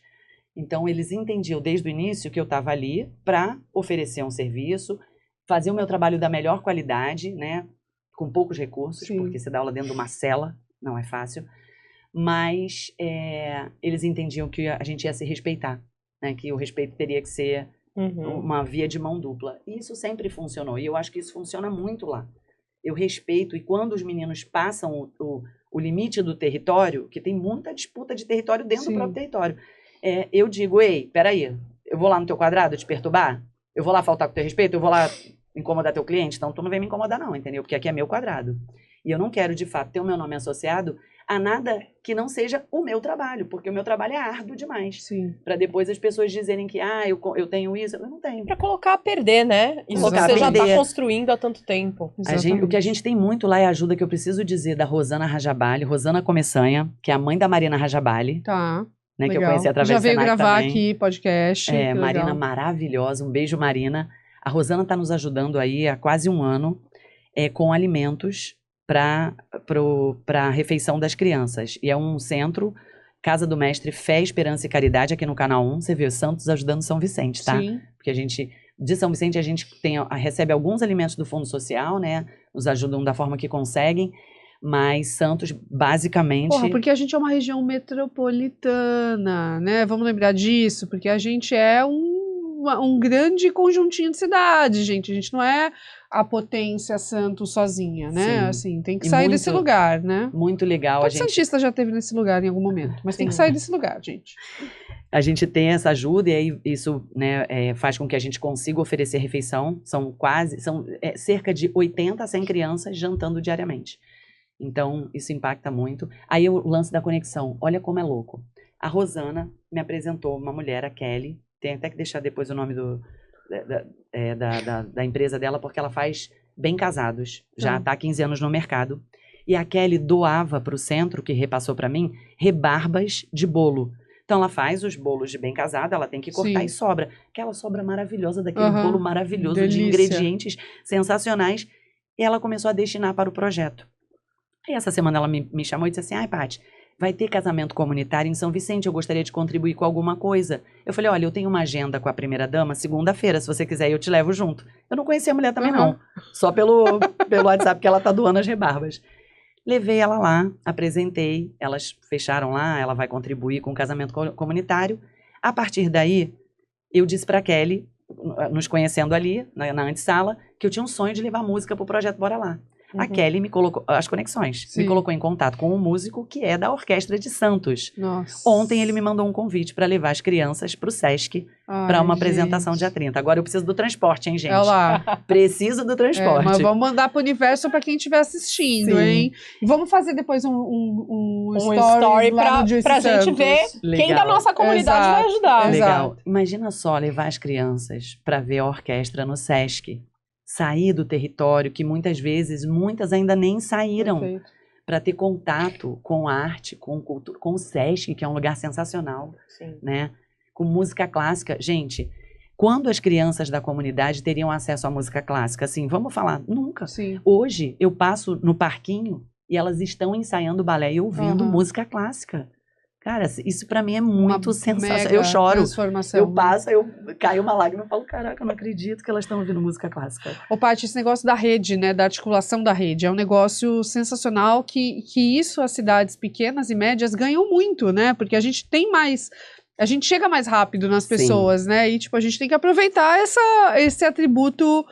Então eles entendiam desde o início que eu estava ali para oferecer um serviço, fazer o meu trabalho da melhor qualidade, né? Com poucos recursos, Sim. porque você dá aula dentro de uma cela, não é fácil. Mas eles entendiam que a gente ia se respeitar, né? Que o respeito teria que ser uma via de mão dupla. E isso sempre funcionou. E eu acho que isso funciona muito lá. Eu respeito, e quando os meninos passam o limite do território, que tem muita disputa de território dentro Sim. do próprio território, eu digo, ei, peraí, eu vou lá no teu quadrado te perturbar? Eu vou lá faltar com teu respeito? Eu vou lá incomodar teu cliente? Então tu não vem me incomodar não, entendeu? Porque aqui é meu quadrado. E eu não quero, de fato, ter o meu nome associado a nada que não seja o meu trabalho, porque o meu trabalho é árduo demais. Para depois as pessoas dizerem que, eu tenho isso, eu não tenho. Para colocar a perder, né? Isso que você já está construindo há tanto tempo. O que a gente tem muito lá é a ajuda que eu preciso dizer da Rosana Rajabali, Rosana Começanha, que é a mãe da Marina Rajabali. Tá. Né, que eu conheci através do Senac também. Já veio gravar também. aqui, podcast. Marina maravilhosa, um beijo, Marina. A Rosana está nos ajudando aí há quase um ano com alimentos para a refeição das crianças. E é um centro, Casa do Mestre Fé, Esperança e Caridade, aqui no Canal 1. Você vê, Santos ajudando São Vicente, tá? Sim. Porque de São Vicente, a gente recebe alguns alimentos do Fundo Social, né? Nos ajudam da forma que conseguem. Mas Santos, basicamente... porque a gente é uma região metropolitana, né? Vamos lembrar disso, porque a gente é um grande conjuntinho de cidades, gente. A gente não é a potência Santos sozinha, né? Sim. Assim, tem que sair desse lugar, né? Muito legal. Todo santista já esteve nesse lugar em algum momento, mas tem que sair desse lugar, gente. A gente tem essa ajuda e aí isso, né, faz com que a gente consiga oferecer refeição. São cerca de 80 a 100 crianças jantando diariamente. Então, isso impacta muito. Aí o lance da conexão, olha como é louco. A Rosana me apresentou uma mulher, a Kelly, tem até que deixar depois o nome da empresa dela, porque ela faz bem casados, já está há 15 anos no mercado. E a Kelly doava para o centro, que repassou para mim, rebarbas de bolo. Então, ela faz os bolos de bem casado, ela tem que cortar Sim. e sobra. Aquela sobra maravilhosa daquele bolo maravilhoso, Delícia. De ingredientes sensacionais. E ela começou a destinar para o projeto. E essa semana ela me chamou e disse assim, Paty, vai ter casamento comunitário em São Vicente, eu gostaria de contribuir com alguma coisa. Eu falei, olha, eu tenho uma agenda com a primeira-dama, segunda-feira, se você quiser eu te levo junto. Eu não conhecia a mulher também não, só pelo WhatsApp que ela tá doando as rebarbas. Levei ela lá, apresentei, elas fecharam lá, ela vai contribuir com o casamento comunitário. A partir daí, eu disse pra Kelly, nos conhecendo ali, na antessala, que eu tinha um sonho de levar música pro projeto Bora Lá. A Kelly me colocou, as conexões, Sim. me colocou em contato com um músico que é da Orquestra de Santos. Nossa. Ontem ele me mandou um convite para levar as crianças para o Sesc para uma apresentação dia 30. Agora eu preciso do transporte, hein, gente? Olha lá. Preciso do transporte. Mas vamos mandar pro universo para quem estiver assistindo, Sim. hein? E vamos fazer depois um story pra gente ver Legal. Quem da nossa comunidade vai ajudar. Legal. Exato. Imagina só levar as crianças para ver a orquestra no Sesc. Sair do território, que muitas ainda nem saíram, para ter contato com arte, com cultura, com o Sesc, que é um lugar sensacional, Sim. né? Com música clássica. Gente, quando as crianças da comunidade teriam acesso à música clássica? Assim, vamos falar, nunca. Sim. Hoje, eu passo no parquinho e elas estão ensaiando balé e ouvindo música clássica. Cara, isso pra mim é muito sensacional. Eu choro, eu passo, eu caio uma lágrima e falo, caraca, eu não acredito que elas estão ouvindo música clássica. Ô, Paty, esse negócio da rede, né, da articulação da rede, é um negócio sensacional que isso as cidades pequenas e médias ganham muito, né, porque a gente chega mais rápido nas pessoas, Sim. né, e tipo, a gente tem que aproveitar esse atributo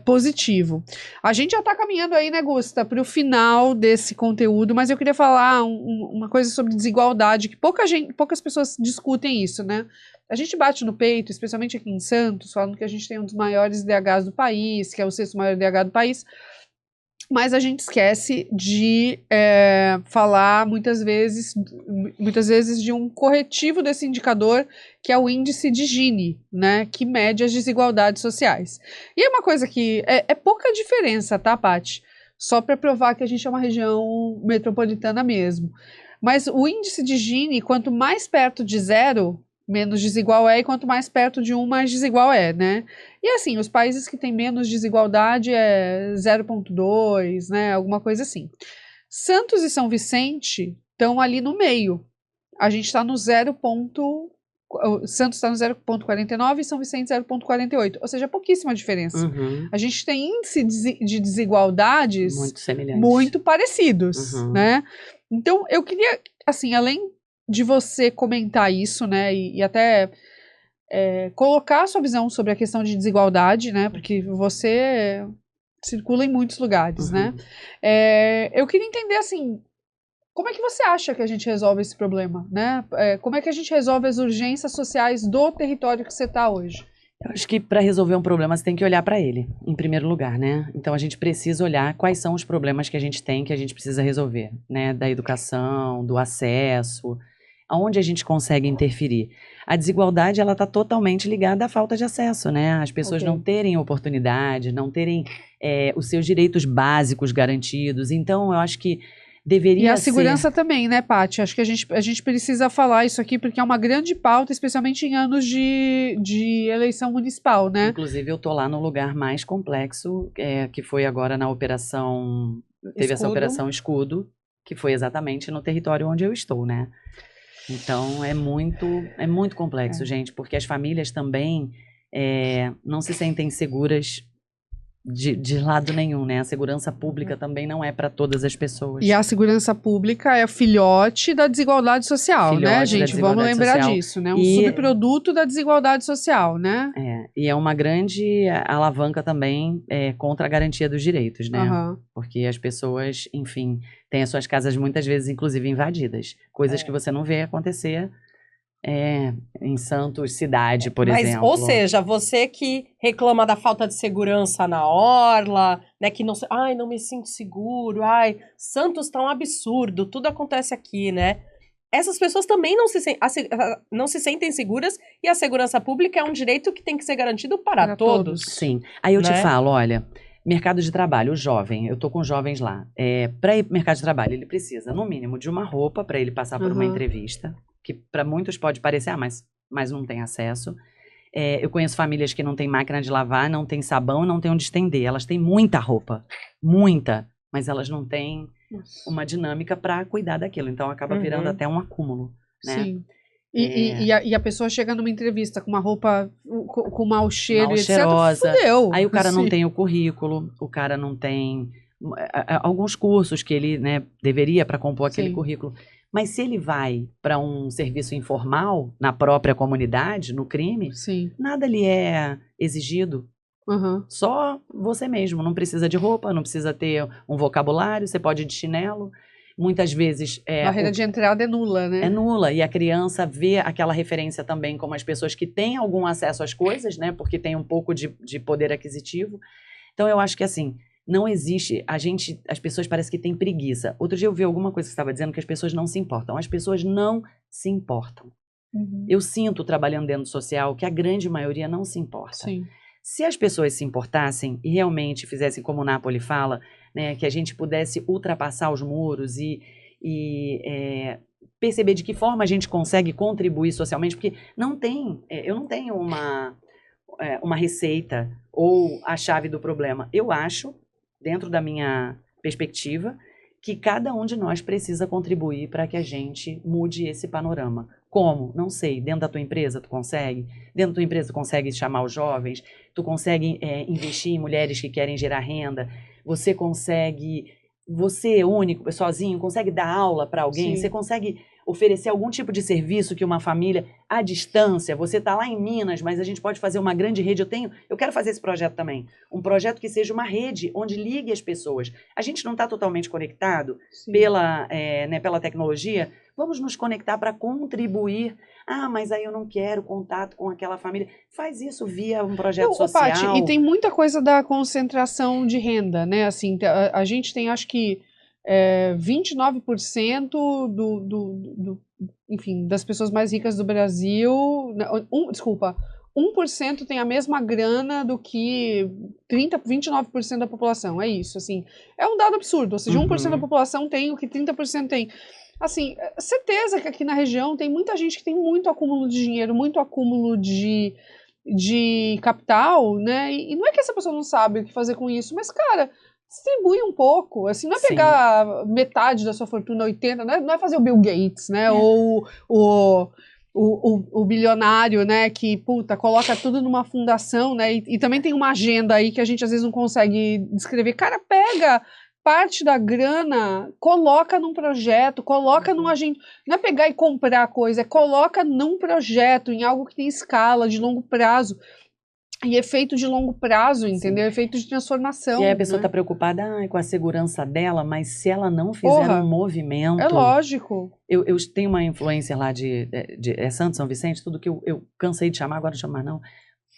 positivo. A gente já está caminhando aí, né, Gusta, para o final desse conteúdo, mas eu queria falar uma coisa sobre desigualdade, que poucas pessoas discutem isso, né? A gente bate no peito, especialmente aqui em Santos, falando que a gente tem um dos maiores DHs do país, que é o 6º maior DH do país, mas a gente esquece de falar muitas vezes de um corretivo desse indicador, que é o índice de Gini, né, que mede as desigualdades sociais. E é uma coisa que é pouca diferença, tá, Paty? Só para provar que a gente é uma região metropolitana mesmo. Mas o índice de Gini, quanto mais perto de 0, menos desigual é, e quanto mais perto de 1, mais desigual é, né? E assim, os países que têm menos desigualdade é 0,2, né? Alguma coisa assim. Santos e São Vicente estão ali no meio. A gente está no Santos está no 0,49 e São Vicente 0,48. Ou seja, pouquíssima diferença. Uhum. A gente tem índice de desigualdades muito semelhantes, muito parecidos, né? Então, eu queria, assim, além de você comentar isso, né, e até colocar a sua visão sobre a questão de desigualdade, né, porque você circula em muitos lugares, né, eu queria entender, assim, como é que você acha que a gente resolve esse problema, né, como é que a gente resolve as urgências sociais do território que você está hoje? Eu acho que para resolver um problema você tem que olhar para ele, em primeiro lugar, né? Então a gente precisa olhar quais são os problemas que a gente tem, que a gente precisa resolver, né? Da educação, do acesso, aonde a gente consegue interferir. A desigualdade, ela está totalmente ligada à falta de acesso, né? As pessoas não terem oportunidade, não terem os seus direitos básicos garantidos. Então, eu acho que deveria ser... E a segurança também, né, Paty? Acho que a gente precisa falar isso aqui, porque é uma grande pauta, especialmente em anos de eleição municipal, né? Inclusive, eu tô lá no lugar mais complexo, que foi agora na operação... Teve essa operação Escudo, que foi exatamente no território onde eu estou, né? Então, é muito complexo, gente, porque as famílias também não se sentem seguras de lado nenhum, né? A segurança pública também não é para todas as pessoas. E a segurança pública é filhote da desigualdade social, né, gente? Vamos lembrar disso, né? Um subproduto da desigualdade social, né? E é uma grande alavanca também contra a garantia dos direitos, né? Porque as pessoas, enfim, têm as suas casas muitas vezes, inclusive, invadidas. Coisas que você não vê acontecer em Santos cidade, por exemplo. Ou seja, você que reclama da falta de segurança na orla, né, que não me sinto seguro, Santos tá um absurdo, tudo acontece aqui, né? Essas pessoas também não se sentem seguras, e a segurança pública é um direito que tem que ser garantido para todos. Sim. Aí eu te falo, olha, mercado de trabalho, o jovem, eu tô com jovens lá. Para ir pro mercado de trabalho, ele precisa, no mínimo, de uma roupa para ele passar por uma entrevista, que para muitos pode parecer, mas não tem acesso. Eu conheço famílias que não têm máquina de lavar, não tem sabão, não tem onde estender. Elas têm muita roupa, muita, mas elas não têm uma dinâmica para cuidar daquilo. Então acaba virando até um acúmulo, né? Sim. E a pessoa chega numa entrevista com uma roupa com mau cheiro, cheirosa, etc. Fudeu. Aí o cara não tem o currículo, o cara não tem alguns cursos que ele, né, deveria para compor aquele currículo. Mas se ele vai para um serviço informal, na própria comunidade, no crime, nada lhe é exigido. Só você mesmo. Não precisa de roupa, não precisa ter um vocabulário, você pode ir de chinelo. Muitas vezes... a barreira de entrada é nula, né? É nula. E a criança vê aquela referência também como as pessoas que têm algum acesso às coisas, né? Porque tem um pouco de poder aquisitivo. Então, eu acho que, assim... Não existe, as pessoas parecem que têm preguiça. Outro dia eu vi alguma coisa que estava dizendo que as pessoas não se importam. As pessoas não se importam. Eu sinto, trabalhando dentro do social, que a grande maioria não se importa. Se as pessoas se importassem e realmente fizessem como o Napoli fala, né, que a gente pudesse ultrapassar os muros e perceber de que forma a gente consegue contribuir socialmente, porque eu não tenho uma receita ou a chave do problema. Eu acho, dentro da minha perspectiva, que cada um de nós precisa contribuir para que a gente mude esse panorama. Como? Não sei. Dentro da tua empresa tu consegue? Dentro da tua empresa tu consegue chamar os jovens? Tu consegue investir em mulheres que querem gerar renda? Você consegue você único, sozinho, consegue dar aula para alguém? Sim. Você consegue oferecer algum tipo de serviço que uma família, à distância, você está lá em Minas, mas a gente pode fazer uma grande rede. Eu quero fazer esse projeto também. Um projeto que seja uma rede onde ligue as pessoas. A gente não está totalmente conectado pela tecnologia. Vamos nos conectar para contribuir. Ah, mas aí eu não quero contato com aquela família. Faz isso via um projeto social. Paty, e tem muita coisa da concentração de renda, né? Assim, a gente tem, acho que, 29% enfim, das pessoas mais ricas do Brasil, 1% tem a mesma grana do que 29% da população, é isso, assim, é um dado absurdo, ou seja, 1% da população tem o que 30% tem. Assim, certeza que aqui na região tem muita gente que tem muito acúmulo de dinheiro, muito acúmulo de capital, né, e não é que essa pessoa não sabe o que fazer com isso, mas, cara, distribui um pouco, assim, não é pegar metade da sua fortuna, 80%, não é fazer o Bill Gates, né, ou o bilionário, né, que, puta, coloca tudo numa fundação, né, e também tem uma agenda aí que a gente às vezes não consegue descrever. Cara, pega parte da grana, coloca num projeto, coloca num agente, não é pegar e comprar coisa, é coloca num projeto, em algo que tem escala, de longo prazo. E efeito de longo prazo, entendeu? Efeito de transformação. E aí a pessoa tá preocupada com a segurança dela, mas se ela não fizer um movimento... É lógico. Eu tenho uma influencer lá é Santo São Vicente, tudo que eu cansei de chamar, agora não chamo mais não.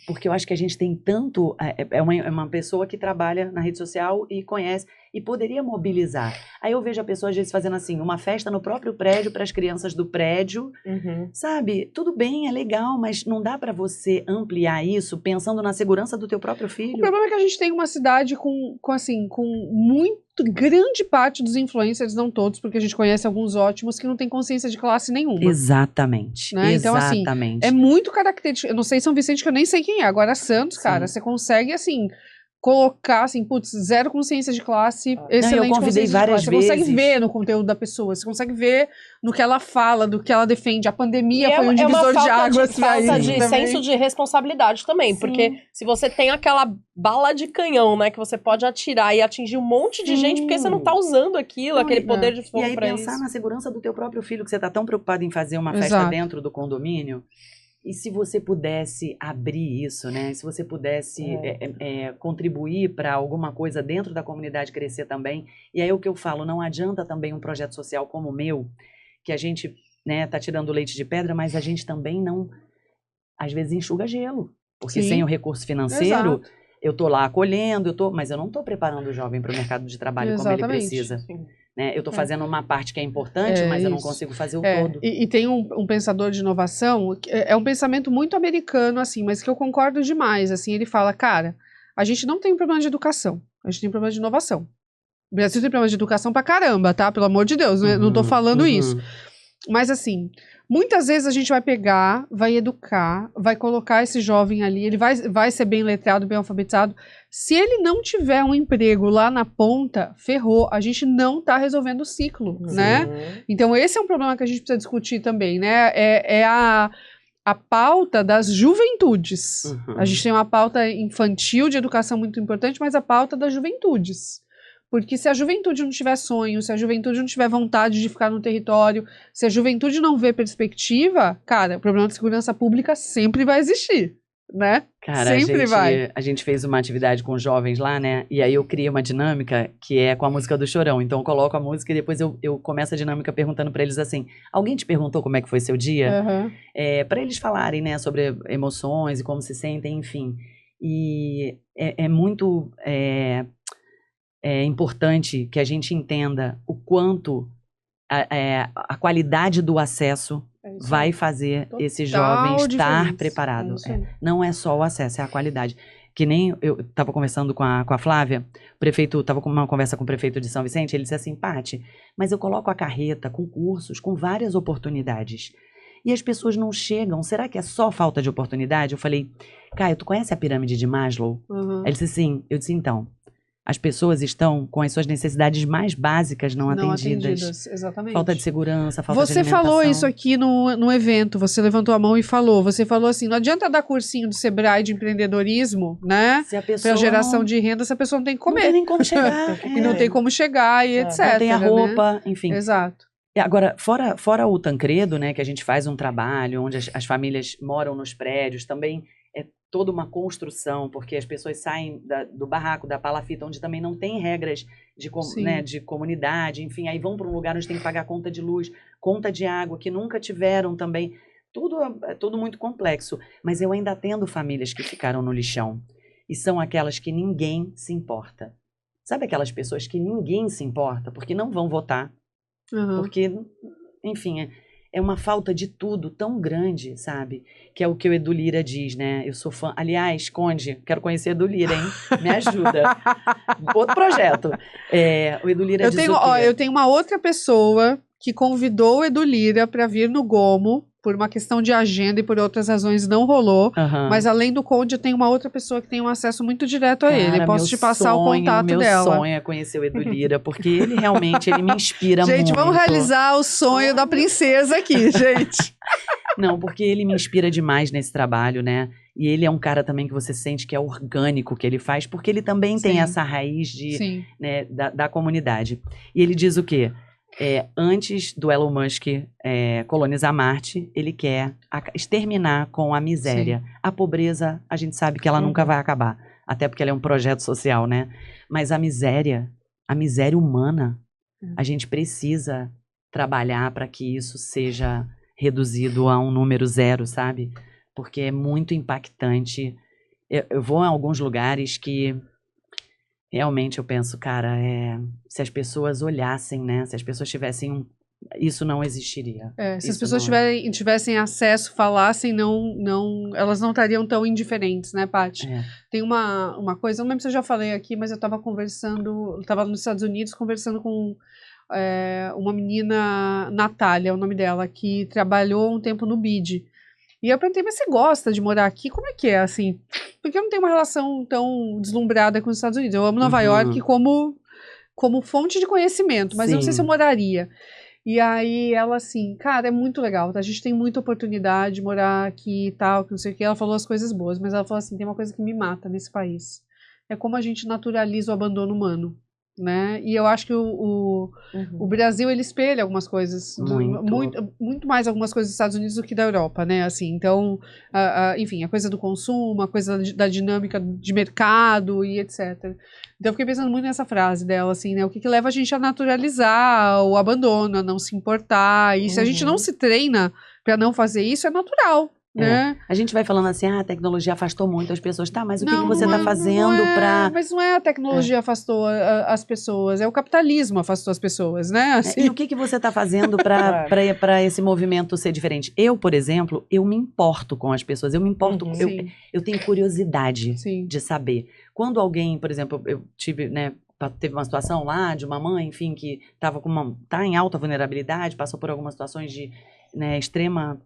Porque eu acho que a gente tem tanto... É uma pessoa que trabalha na rede social e conhece, e poderia mobilizar. Aí eu vejo a pessoa, às vezes, fazendo assim, uma festa no próprio prédio para as crianças do prédio. Sabe? Tudo bem, é legal, mas não dá para você ampliar isso pensando na segurança do teu próprio filho. O problema é que a gente tem uma cidade com muito grande parte dos influencers, não todos, porque a gente conhece alguns ótimos, que não tem consciência de classe nenhuma. Exatamente. Né? Então, assim, é muito característico. Eu não sei São Vicente, que eu nem sei quem é. Agora, Santos, cara, você consegue, assim... colocar, assim, zero consciência de classe, excelente. Eu convidei várias vezes. Você consegue ver no conteúdo conteúdo da pessoa, você consegue ver no que ela fala, do que ela defende. A pandemia foi um divisor de águas pra isso. É uma falta de senso de responsabilidade também, porque se você tem aquela bala de canhão, né, que você pode atirar e atingir um monte de gente, porque você não tá usando aquilo, aquele poder de fogo pra isso. E aí pensar na segurança do teu próprio filho, que você tá tão preocupado em fazer uma festa dentro do condomínio. E se você pudesse abrir isso, né? Se você pudesse contribuir para alguma coisa dentro da comunidade crescer também. E aí o que eu falo, não adianta também um projeto social como o meu, que a gente, né, tá tirando leite de pedra, mas a gente também não, às vezes, enxuga gelo. Porque sem o recurso financeiro, eu tô lá acolhendo, mas eu não tô preparando o jovem para o mercado de trabalho como ele precisa. Né? Eu estou fazendo uma parte que é importante, mas eu não consigo fazer o todo. E tem um pensador de inovação, é um pensamento muito americano, assim, mas que eu concordo demais. Assim, ele fala, cara, a gente não tem um problema de educação, a gente tem um problema de inovação. O Brasil tem problema de educação pra caramba, tá? Pelo amor de Deus, né? Não tô falando isso. Mas, assim, muitas vezes a gente vai pegar, vai educar, vai colocar esse jovem ali, ele vai ser bem letrado, bem alfabetizado. Se ele não tiver um emprego lá na ponta, ferrou. A gente não tá resolvendo o ciclo, né? Então, esse é um problema que a gente precisa discutir também, né? É a pauta das juventudes. A gente tem uma pauta infantil de educação muito importante, mas a pauta das juventudes. Porque se a juventude não tiver sonho, se a juventude não tiver vontade de ficar no território, se a juventude não vê perspectiva, cara, o problema de segurança pública sempre vai existir, né? Cara, a gente fez uma atividade com jovens lá, né? E aí eu criei uma dinâmica que é com a música do Chorão. Então eu coloco a música e depois eu começo a dinâmica perguntando pra eles assim, alguém te perguntou como é que foi seu dia? Pra eles falarem, né, sobre emoções e como se sentem, enfim. E é muito... É importante que a gente entenda o quanto a qualidade do acesso vai fazer esse jovem estar preparado. Não é só o acesso, é a qualidade. Que nem eu estava conversando com a Flávia, o prefeito, estava com uma conversa com o prefeito de São Vicente, ele disse assim, Paty, mas eu coloco a carreta com cursos, com várias oportunidades. E as pessoas não chegam. Será que é só falta de oportunidade? Eu falei, Caio, tu conhece a pirâmide de Maslow? Ele disse sim. Eu disse, então... as pessoas estão com as suas necessidades mais básicas não atendidas. Exatamente. Falta de segurança, falta de alimentação. Você falou isso aqui no evento, você levantou a mão e falou. Você falou assim, não adianta dar cursinho do Sebrae de empreendedorismo, né? Para geração de renda, se a pessoa não tem que comer. Não tem nem como chegar. E não tem como chegar e etc. Não tem a roupa, né? Enfim. Exato. E agora, fora o Tancredo, né, que a gente faz um trabalho onde as famílias moram nos prédios, também é toda uma construção, porque as pessoas saem do barraco, da palafita, onde também não tem regras de comunidade, enfim, aí vão para um lugar onde tem que pagar conta de luz, conta de água, que nunca tiveram também. Tudo muito complexo. Mas eu ainda atendo famílias que ficaram no lixão. E são aquelas que ninguém se importa. Sabe aquelas pessoas que ninguém se importa, porque não vão votar? Porque, enfim, é uma falta de tudo tão grande, sabe? Que é o que o Edu Lyra diz, né? Eu sou fã. Aliás, Conde, quero conhecer o Edu Lyra, hein? Me ajuda. Outro projeto. O Edu Lyra diz o quê? Eu tenho uma outra pessoa que convidou o Edu Lyra para vir no Gomo. Por uma questão de agenda e por outras razões não rolou. Mas além do Conde, eu tenho uma outra pessoa que tem um acesso muito direto a ele. Eu posso te passar o contato dela. Meu sonho é conhecer o Edu Lyra, porque ele realmente me inspira muito. Gente, vamos realizar o sonho da princesa aqui, gente. Não, porque ele me inspira demais nesse trabalho, né? E ele é um cara também que você sente que é orgânico que ele faz, porque ele também tem essa raiz né, da comunidade. E ele diz o quê? Antes do Elon Musk colonizar Marte, ele quer exterminar com a miséria. A pobreza, a gente sabe que ela nunca vai acabar, até porque ela é um projeto social, né? Mas a miséria humana, a gente precisa trabalhar para que isso seja reduzido a um número zero, sabe? Porque é muito impactante. Eu vou em alguns lugares que realmente eu penso, cara, se as pessoas olhassem, né? Se as pessoas tivessem isso não existiria. Se as pessoas tivessem acesso, falassem, elas não estariam tão indiferentes, né, Paty? Tem uma coisa, não lembro se eu já falei aqui, mas eu estava nos Estados Unidos conversando com uma menina, Natália, o nome dela, que trabalhou um tempo no BID. E eu perguntei, mas você gosta de morar aqui? Como é que é, assim? Porque eu não tenho uma relação tão deslumbrada com os Estados Unidos. Eu amo Nova York como fonte de conhecimento, mas eu não sei se eu moraria. E aí ela assim, cara, é muito legal, tá? A gente tem muita oportunidade de morar aqui e tal, que não sei o que. Ela falou as coisas boas, mas ela falou assim, tem uma coisa que me mata nesse país. É como a gente naturaliza o abandono humano. Né? E eu acho que o Brasil, ele espelha algumas coisas muito mais algumas coisas dos Estados Unidos do que da Europa, né? Assim, então, enfim, a coisa do consumo, a coisa da dinâmica de mercado e etc. Então eu fiquei pensando muito nessa frase dela, assim, né? O que leva a gente a naturalizar o abandono, a não se importar, e se a gente não se treina para não fazer isso, é natural. Né? A gente vai falando assim, a tecnologia afastou muito as pessoas, tá, mas o que você está fazendo para... Mas não é a tecnologia afastou as pessoas, é o capitalismo afastou as pessoas, né? Assim. E o que você está fazendo para esse movimento ser diferente? Eu, por exemplo, eu me importo com as pessoas, eu me importo, eu tenho curiosidade de saber. Quando alguém, por exemplo, eu tive, né, teve uma situação lá de uma mãe, enfim, que tá em alta vulnerabilidade, passou por algumas situações de, né, extrema...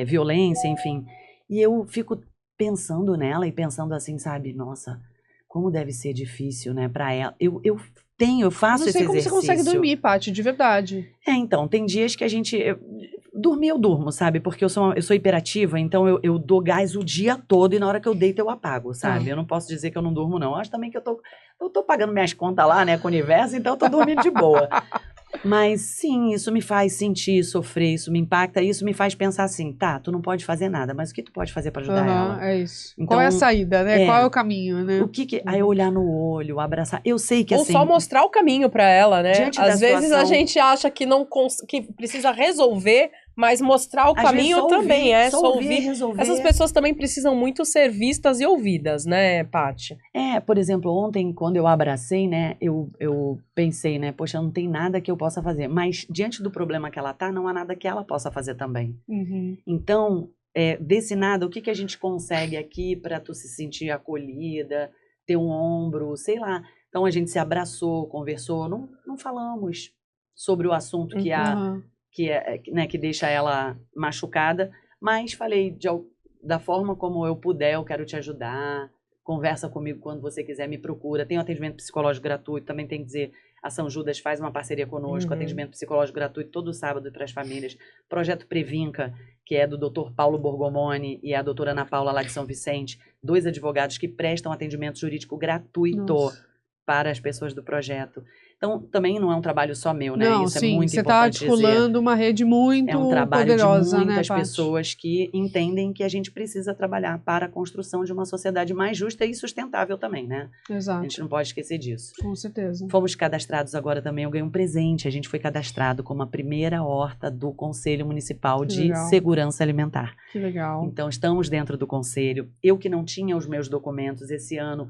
violência, enfim. E eu fico pensando nela e pensando assim, sabe? Nossa, como deve ser difícil, né, pra ela. Eu faço esse exercício. Não sei como você consegue dormir, Paty, de verdade. Então, tem dias que a gente... Dormir eu durmo, sabe? Porque eu sou hiperativa, então eu dou gás o dia todo e na hora que eu deito eu apago, sabe? Eu não posso dizer que eu não durmo, não. Eu acho também que eu tô pagando minhas contas lá, né, com o universo, então eu tô dormindo de boa. Mas sim, isso me faz sentir, sofrer, isso me impacta, isso me faz pensar assim, tá, tu não pode fazer nada, mas o que tu pode fazer para ajudar ela? É isso. Então, qual é a saída, né? Qual é o caminho, né? Aí olhar no olho, abraçar, eu sei que ou assim... Ou só mostrar o caminho para ela, né? Às vezes situação, a gente acha que que precisa resolver, mas mostrar o caminho também só ouvir, resolver. Essas pessoas também precisam muito ser vistas e ouvidas, né, Paty? Por exemplo, ontem, quando eu abracei, né, eu pensei, né, poxa, não tem nada que eu possa fazer. Mas, diante do problema que ela tá, não há nada que ela possa fazer também. Então, desse nada, o que a gente consegue aqui para tu se sentir acolhida, ter um ombro, sei lá. Então, a gente se abraçou, conversou, não falamos sobre o assunto que deixa ela machucada, mas falei da forma como eu puder, eu quero te ajudar, conversa comigo quando você quiser, me procura. Tem um atendimento psicológico gratuito, também tem que dizer, a São Judas faz uma parceria conosco, atendimento psicológico gratuito todo sábado para as famílias. Projeto Previnca, que é do Dr. Paulo Borgomoni e a doutora Ana Paula lá de São Vicente, 2 advogados que prestam atendimento jurídico gratuito para as pessoas do projeto. Então, também não é um trabalho só meu, né? Não, isso sim, é muito você importante está articulando uma rede muito poderosa, é um trabalho de muitas né, pessoas que entendem que a gente precisa trabalhar para a construção de uma sociedade mais justa e sustentável também, né? Exato. A gente não pode esquecer disso. Com certeza. Fomos cadastrados agora também, eu ganhei um presente. A gente foi cadastrado como a primeira horta do Conselho Municipal de Segurança Alimentar. Que legal. Então, estamos dentro do conselho. Eu que não tinha os meus documentos esse ano,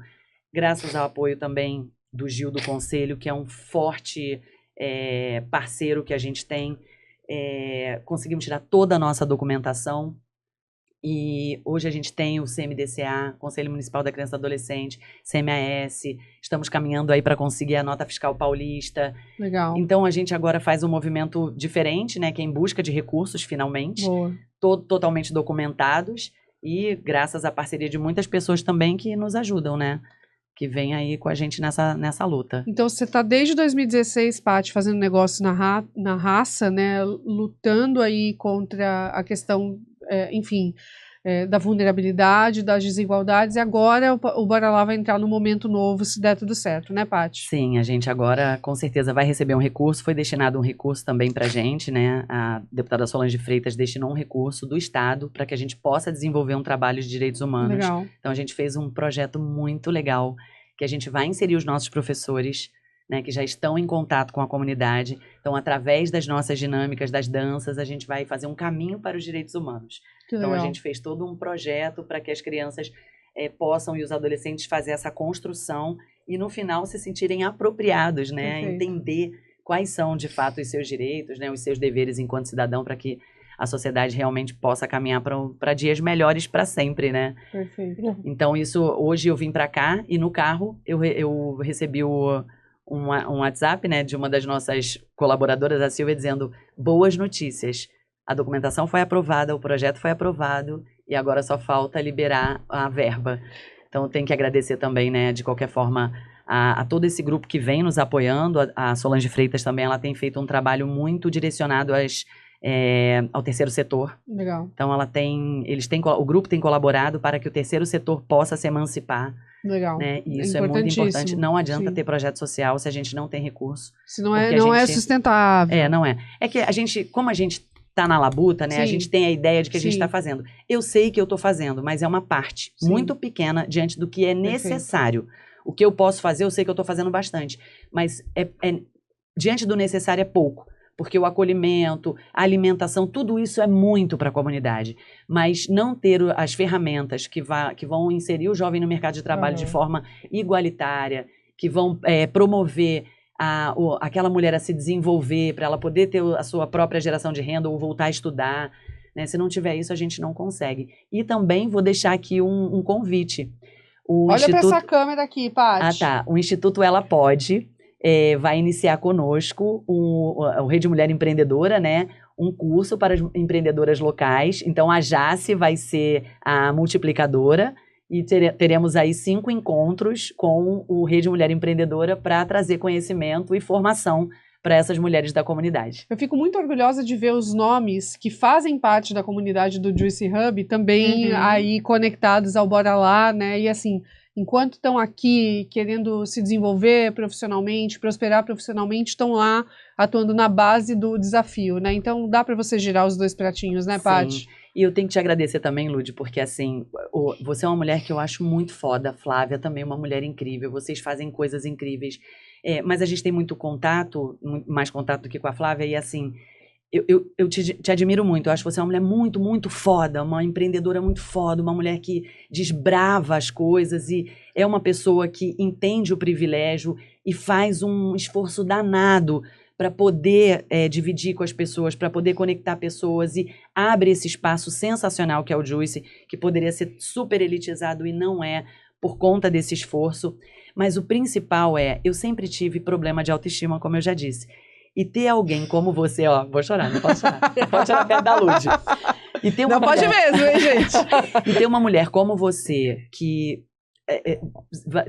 graças ao apoio também do Gil do Conselho, que é um forte parceiro que a gente tem, conseguimos tirar toda a nossa documentação e hoje a gente tem o CMDCA, Conselho Municipal da Criança e Adolescente, CMAS, estamos caminhando aí para conseguir a nota fiscal paulista. Legal. Então a gente agora faz um movimento diferente, né, que é em busca de recursos finalmente, totalmente documentados e graças à parceria de muitas pessoas também que nos ajudam, né? Que vem aí com a gente nessa luta. Então, você está desde 2016, Paty, fazendo negócio na raça, né? Lutando aí contra a questão, enfim, da vulnerabilidade, das desigualdades. E agora o Bora Lá vai entrar num momento novo, se der tudo certo, né, Paty? Sim, a gente agora, com certeza, vai receber um recurso. Foi destinado um recurso também para a gente, né? A deputada Solange Freitas destinou um recurso do Estado para que a gente possa desenvolver um trabalho de direitos humanos. Legal. Então, a gente fez um projeto muito legal, que a gente vai inserir os nossos professores, né, que já estão em contato com a comunidade. Então, através das nossas dinâmicas, das danças, a gente vai fazer um caminho para os direitos humanos. Então, a gente fez todo um projeto para que as crianças possam e os adolescentes fazer essa construção e, no final, se sentirem apropriados, né? Entender quais são, de fato, os seus direitos, né? Os seus deveres enquanto cidadão, para que a sociedade realmente possa caminhar para dias melhores para sempre, né? Perfeito. Então, isso, hoje eu vim para cá e no carro eu recebi um WhatsApp, né, de uma das nossas colaboradoras, a Silvia, dizendo: boas notícias, a documentação foi aprovada, o projeto foi aprovado e agora só falta liberar a verba. Então, tem que agradecer também, né, de qualquer forma, a todo esse grupo que vem nos apoiando. A Solange Freitas também, ela tem feito um trabalho muito direcionado ao terceiro setor. Legal. Então, o grupo tem colaborado para que o terceiro setor possa se emancipar. Legal. Né? E isso é muito importante. Não adianta ter projeto social se a gente não tem recurso. Se não é sustentável. Não é. É que como a gente está na labuta, né? A gente tem a ideia de que a gente está fazendo. Eu sei que eu estou fazendo, mas é uma parte muito pequena diante do que é necessário. O que eu posso fazer, eu sei que eu estou fazendo bastante. Mas diante do necessário é pouco. Porque o acolhimento, a alimentação, tudo isso é muito para a comunidade. Mas não ter as ferramentas que vão inserir o jovem no mercado de trabalho de forma igualitária, que vão promover aquela mulher a se desenvolver, para ela poder ter a sua própria geração de renda ou voltar a estudar. Né? Se não tiver isso, a gente não consegue. E também vou deixar aqui um convite. Olha para essa câmera aqui, Paty. O Instituto Ela Pode vai iniciar conosco o Rede Mulher Empreendedora, né? Um curso para as empreendedoras locais. Então, a Jace vai ser a multiplicadora e teremos aí 5 encontros com o Rede Mulher Empreendedora para trazer conhecimento e formação para essas mulheres da comunidade. Eu fico muito orgulhosa de ver os nomes que fazem parte da comunidade do Juicy Hub também aí conectados ao Bora Lá, né? E assim, enquanto estão aqui querendo se desenvolver profissionalmente, prosperar profissionalmente, estão lá atuando na base do desafio, né? Então dá para você girar os 2 pratinhos, né, Paty? E eu tenho que te agradecer também, Lud, porque assim, você é uma mulher que eu acho muito foda, Flávia também é uma mulher incrível, vocês fazem coisas incríveis, mas a gente tem muito contato, mais contato do que com a Flávia, e assim, eu te admiro muito. Eu acho que você é uma mulher muito, muito foda, uma empreendedora muito foda, uma mulher que desbrava as coisas e é uma pessoa que entende o privilégio e faz um esforço danado para poder dividir com as pessoas, para poder conectar pessoas e abre esse espaço sensacional que é o Juicy, que poderia ser super elitizado e não é, por conta desse esforço. Mas o principal eu sempre tive problema de autoestima, como eu já disse. E ter alguém como você, vou chorar, não posso chorar. Pode chorar perto da Lud. Não pode mesmo, hein, gente? E ter uma mulher como você, que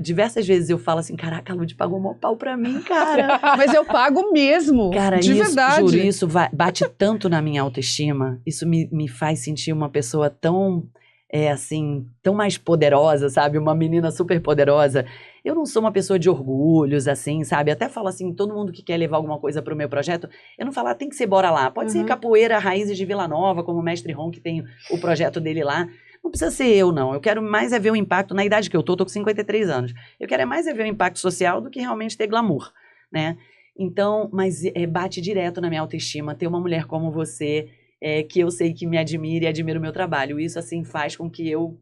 diversas vezes eu falo assim, caraca, a Lud pagou mó pau pra mim, cara. Mas eu pago mesmo, cara, de verdade. Juro, isso bate tanto na minha autoestima, isso me faz sentir uma pessoa tão, assim, tão mais poderosa, sabe? Uma menina super poderosa. Eu não sou uma pessoa de orgulhos, assim, sabe? Até falo assim, todo mundo que quer levar alguma coisa pro meu projeto, eu não falo, tem que ser bora lá. Pode ser Capoeira Raízes de Vila Nova, como o Mestre Ron, que tem o projeto dele lá. Não precisa ser eu, não. Eu quero mais ver o impacto, na idade que eu tô com 53 anos. Eu quero mais ver o impacto social do que realmente ter glamour, né? Então, mas bate direto na minha autoestima ter uma mulher como você, que eu sei que me admira e admira o meu trabalho. Isso, assim, faz com que eu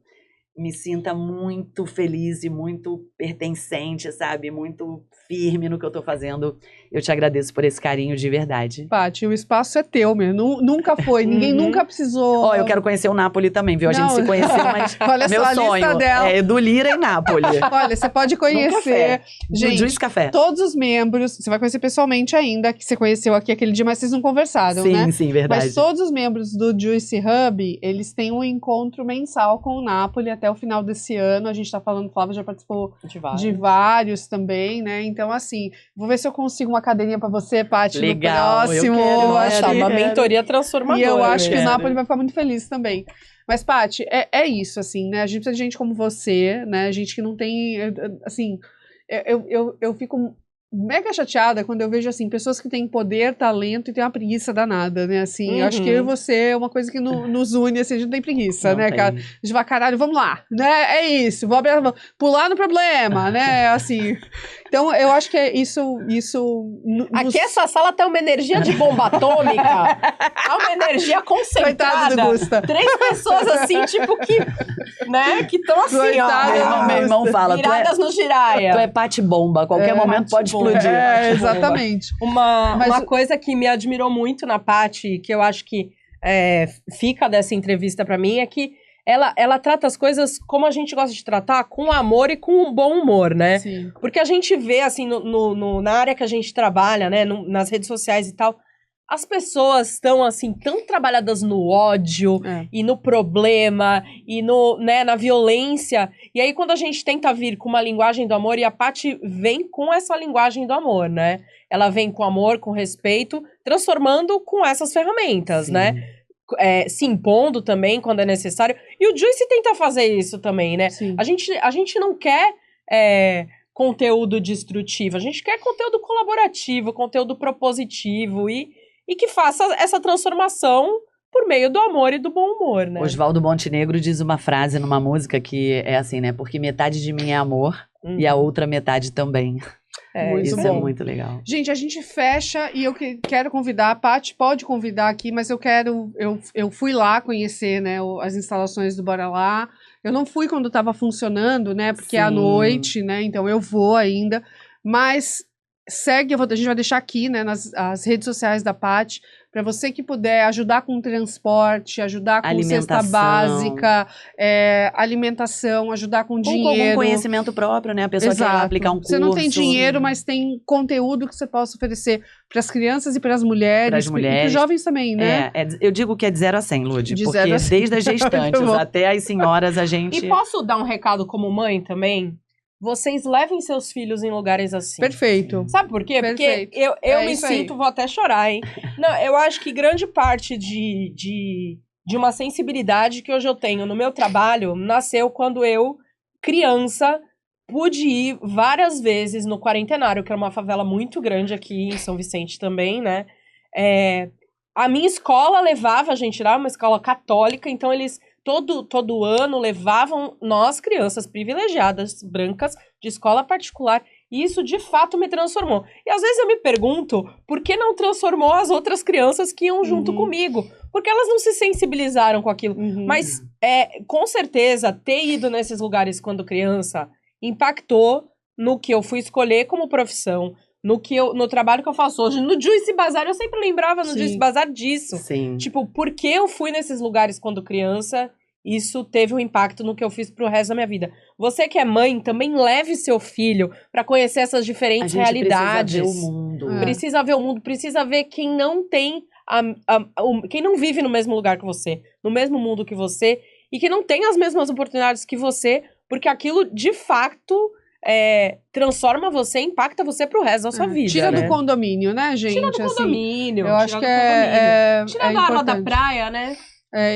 me sinta muito feliz e muito pertencente, sabe? Muito firme no que eu tô fazendo. Eu te agradeço por esse carinho de verdade. Paty, o espaço é teu mesmo. Nunca foi. Ninguém nunca precisou. Ó, eu quero conhecer o Nápoles também, viu? A gente se conheceu, mas olha meu só, sonho a lista dela. é do Lira e Nápoles. Olha, você pode conhecer. Gente, Juice Café. Todos os membros, você vai conhecer pessoalmente ainda, que você conheceu aqui aquele dia, mas vocês não conversaram, sim, né? Sim, sim, verdade. Mas todos os membros do Juice Hub, eles têm um encontro mensal com o Nápoles até o final desse ano. A gente tá falando, o Flávio já participou de vários também, né? Então, assim, vou ver se eu consigo uma cadeirinha pra você, Paty, legal, no próximo. Uma mentoria transformadora. E eu acho que o Nápoles vai ficar muito feliz também. Mas, Paty, é isso, assim, né? A gente precisa de gente como você, né? Gente que não tem, assim... Eu fico mega chateada quando eu vejo, assim, pessoas que têm poder, talento e têm uma preguiça danada, né? Assim, eu acho que eu e você é uma coisa que nos une, assim, a gente não tem preguiça, né, cara? A gente vai, caralho, vamos lá, né? É isso, pular no problema, né? Assim... Então, eu acho que é isso... Aqui essa sala tem uma energia de bomba atômica. Há uma energia concentrada. Coitado do Gusta. 3 pessoas assim, tipo, que estão assim, ó. Meu irmão fala, viradas no giraia. Tu é Paty Bomba, a qualquer momento pode explodir. Exatamente. Uma coisa que me admirou muito na Paty, que eu acho que fica dessa entrevista pra mim, é que ela trata as coisas como a gente gosta de tratar, com amor e com um bom humor, né? Sim. Porque a gente vê, assim, na área que a gente trabalha, né, nas redes sociais e tal, as pessoas estão, assim, tão trabalhadas no ódio e no problema e na violência. E aí, quando a gente tenta vir com uma linguagem do amor, e a Paty vem com essa linguagem do amor, né? Ela vem com amor, com respeito, transformando com essas ferramentas, Sim. né? Se impondo também quando é necessário. E o Juice tenta fazer isso também, né? Sim. A gente não quer conteúdo destrutivo, a gente quer conteúdo colaborativo, conteúdo propositivo e que faça essa transformação por meio do amor e do bom humor, né? Oswaldo Montenegro diz uma frase numa música que é assim, né? Porque metade de mim é amor e a outra metade também. Isso bom. é muito legal. Gente, a gente fecha e eu quero convidar, a Paty pode convidar aqui, mas eu fui lá conhecer, né, as instalações do Bora Lá. Eu não fui quando estava funcionando, né, porque é à noite, né, então eu vou ainda. Mas segue, a gente vai deixar aqui, né, as redes sociais da Paty, para você que puder ajudar com transporte, ajudar com cesta básica, alimentação, ajudar com dinheiro. Com conhecimento próprio, né? A pessoa quer lá aplicar um curso. Você não tem dinheiro, mas tem conteúdo que você possa oferecer para as crianças e para as mulheres, e para os jovens também, né? Eu digo que é de 0 a 100, Lud, porque 0 a 100. desde as gestantes até as senhoras a gente... E posso dar um recado como mãe também? Vocês levem seus filhos em lugares assim. Perfeito. Sabe por quê? Perfeito. Porque eu me sinto, vou até chorar, hein? Não, eu acho que grande parte de uma sensibilidade que hoje eu tenho no meu trabalho nasceu quando eu, criança, pude ir várias vezes no Quarentenário, que era uma favela muito grande aqui em São Vicente também, né? A minha escola levava a gente lá, uma escola católica, então eles... Todo ano levavam nós, crianças privilegiadas, brancas, de escola particular. E isso, de fato, me transformou. E às vezes eu me pergunto por que não transformou as outras crianças que iam junto comigo. Porque elas não se sensibilizaram com aquilo. Mas, com certeza, ter ido nesses lugares quando criança impactou no que eu fui escolher como profissão. No trabalho que eu faço hoje. No Juice Bazar, eu sempre lembrava no Juice Bazar disso. Sim. Tipo, porque eu fui nesses lugares quando criança, isso teve um impacto no que eu fiz pro resto da minha vida. Você que é mãe, também leve seu filho pra conhecer essas diferentes realidades. Precisa ver o mundo. Precisa ver o mundo, precisa ver quem não tem, quem não vive no mesmo lugar que você, no mesmo mundo que você, e que não tem as mesmas oportunidades que você, porque aquilo, de fato, transforma você, impacta você pro resto da sua vida. Tira do condomínio, né, gente? Tira do condomínio. Eu acho que tira da água da praia, né?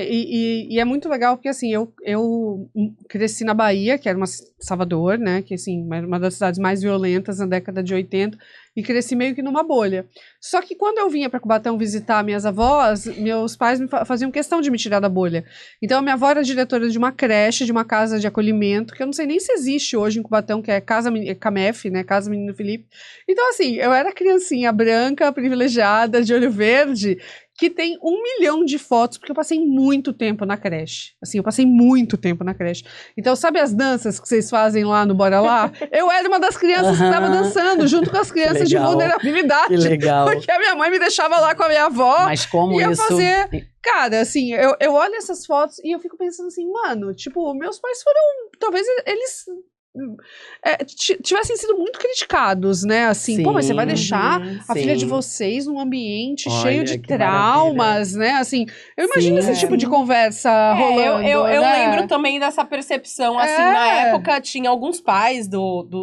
E é muito legal porque, assim, eu cresci na Bahia, que era Salvador, né, que, assim, uma das cidades mais violentas na década de 80, e cresci meio que numa bolha. Só que quando eu vinha para Cubatão visitar minhas avós, meus pais faziam questão de me tirar da bolha. Então, a minha avó era diretora de uma creche, de uma casa de acolhimento, que eu não sei nem se existe hoje em Cubatão, que é Camef, né, Casa Menino Felipe. Então, assim, eu era criancinha branca, privilegiada, de olho verde, que tem 1 milhão de fotos, porque eu passei muito tempo na creche. Assim, eu passei muito tempo na creche. Então, sabe as danças que vocês fazem lá no Bora Lá? Eu era uma das crianças que estava dançando, junto com as crianças de vulnerabilidade. Que legal. Porque a minha mãe me deixava lá com a minha avó. Mas como ia isso... fazer... Cara, assim, eu olho essas fotos e eu fico pensando assim, mano, tipo, meus pais foram... Talvez eles... tivessem sido muito criticados, né? Assim, pô, mas você vai deixar a filha de vocês num ambiente cheio de traumas, né? Assim, eu imagino esse tipo de conversa rolando. Eu lembro também dessa percepção, assim, na época tinha alguns pais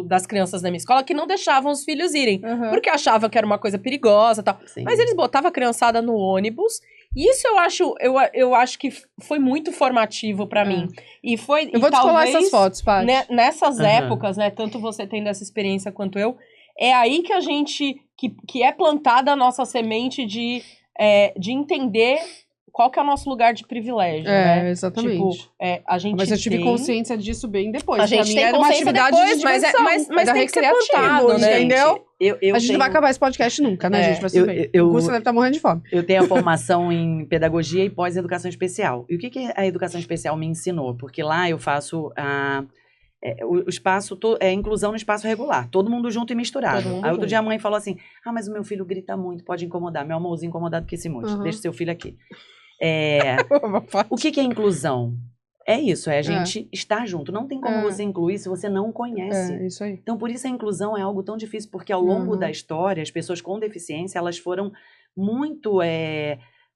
das crianças da minha escola que não deixavam os filhos irem, porque achavam que era uma coisa perigosa e tal. Sim. Mas eles botavam a criançada no ônibus. E isso eu acho que foi muito formativo pra mim. E foi. Eu vou descolar essas fotos, Paty. Nessas épocas, né? Tanto você tendo essa experiência quanto eu, é aí que a gente. Que é plantada a nossa semente de entender qual que é o nosso lugar de privilégio, né? Exatamente. Tipo, a gente mas eu tive consciência disso bem depois. A gente tem era uma atividade depois, de diversão, mas tem que ser plantado, né? Entendeu? A gente não vai acabar esse podcast nunca, né, gente? Mas o Augusto deve estar morrendo de fome. Eu tenho a formação em pedagogia e pós-educação especial. E o que a educação especial me ensinou? Porque lá eu faço o espaço é inclusão no espaço regular, todo mundo junto e misturado. Aí outro dia a mãe falou assim, mas o meu filho grita muito, pode incomodar. Meu amorzinho incomodado que se monte, deixa seu filho aqui. O que é inclusão? É isso, a gente estar junto. Não tem como você incluir se você não conhece. Isso aí. Então, por isso a inclusão é algo tão difícil, porque ao longo da história, as pessoas com deficiência, elas foram muito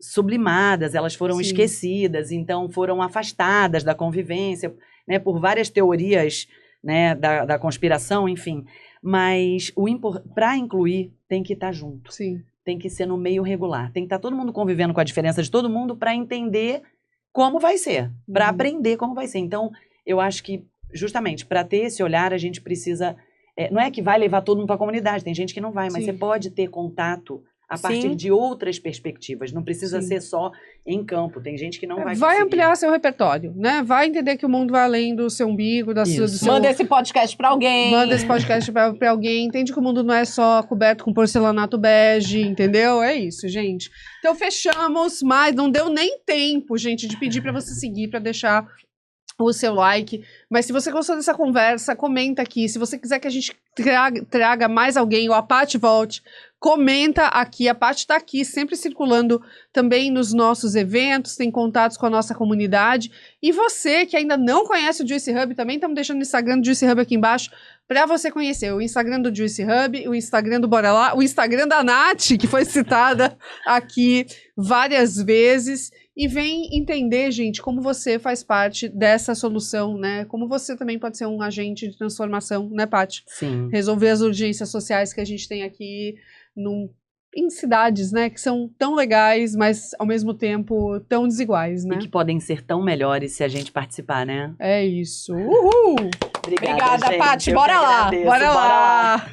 sublimadas, elas foram esquecidas, então foram afastadas da convivência, né, por várias teorias, né, da conspiração, enfim. Mas para incluir, tem que estar junto. Sim. Tem que ser no meio regular. Tem que estar todo mundo convivendo com a diferença de todo mundo para entender como vai ser, para aprender como vai ser. Então, eu acho que, justamente, para ter esse olhar, a gente precisa... não é que vai levar todo mundo para a comunidade, tem gente que não vai, mas você pode ter contato a partir de outras perspectivas. Não precisa ser só em campo. Tem gente que não vai conseguir. Ampliar seu repertório, né? Vai entender que o mundo vai além do seu umbigo, do seu... Manda esse podcast pra alguém. Manda esse podcast pra alguém. Entende que o mundo não é só coberto com porcelanato bege, entendeu? É isso, gente. Então, fechamos, mas não deu nem tempo, gente, de pedir pra você seguir, pra deixar o seu like. Mas se você gostou dessa conversa, comenta aqui. Se você quiser que a gente traga mais alguém, ou a Paty volte, comenta aqui. A Paty está aqui, sempre circulando também nos nossos eventos, tem contatos com a nossa comunidade. E você que ainda não conhece o Juicy Hub, também estamos deixando o Instagram do Juicy Hub aqui embaixo para você conhecer. O Instagram do Juicy Hub, o Instagram do Bora Lá, o Instagram da Nath, que foi citada aqui várias vezes. E vem entender, gente, como você faz parte dessa solução, né? Como você também pode ser um agente de transformação, né, Paty? Sim. Resolver as urgências sociais que a gente tem aqui em cidades, né? Que são tão legais, mas ao mesmo tempo tão desiguais, né? E que podem ser tão melhores se a gente participar, né? É isso. Uhul! Obrigada, Paty. Bora lá! Bora lá!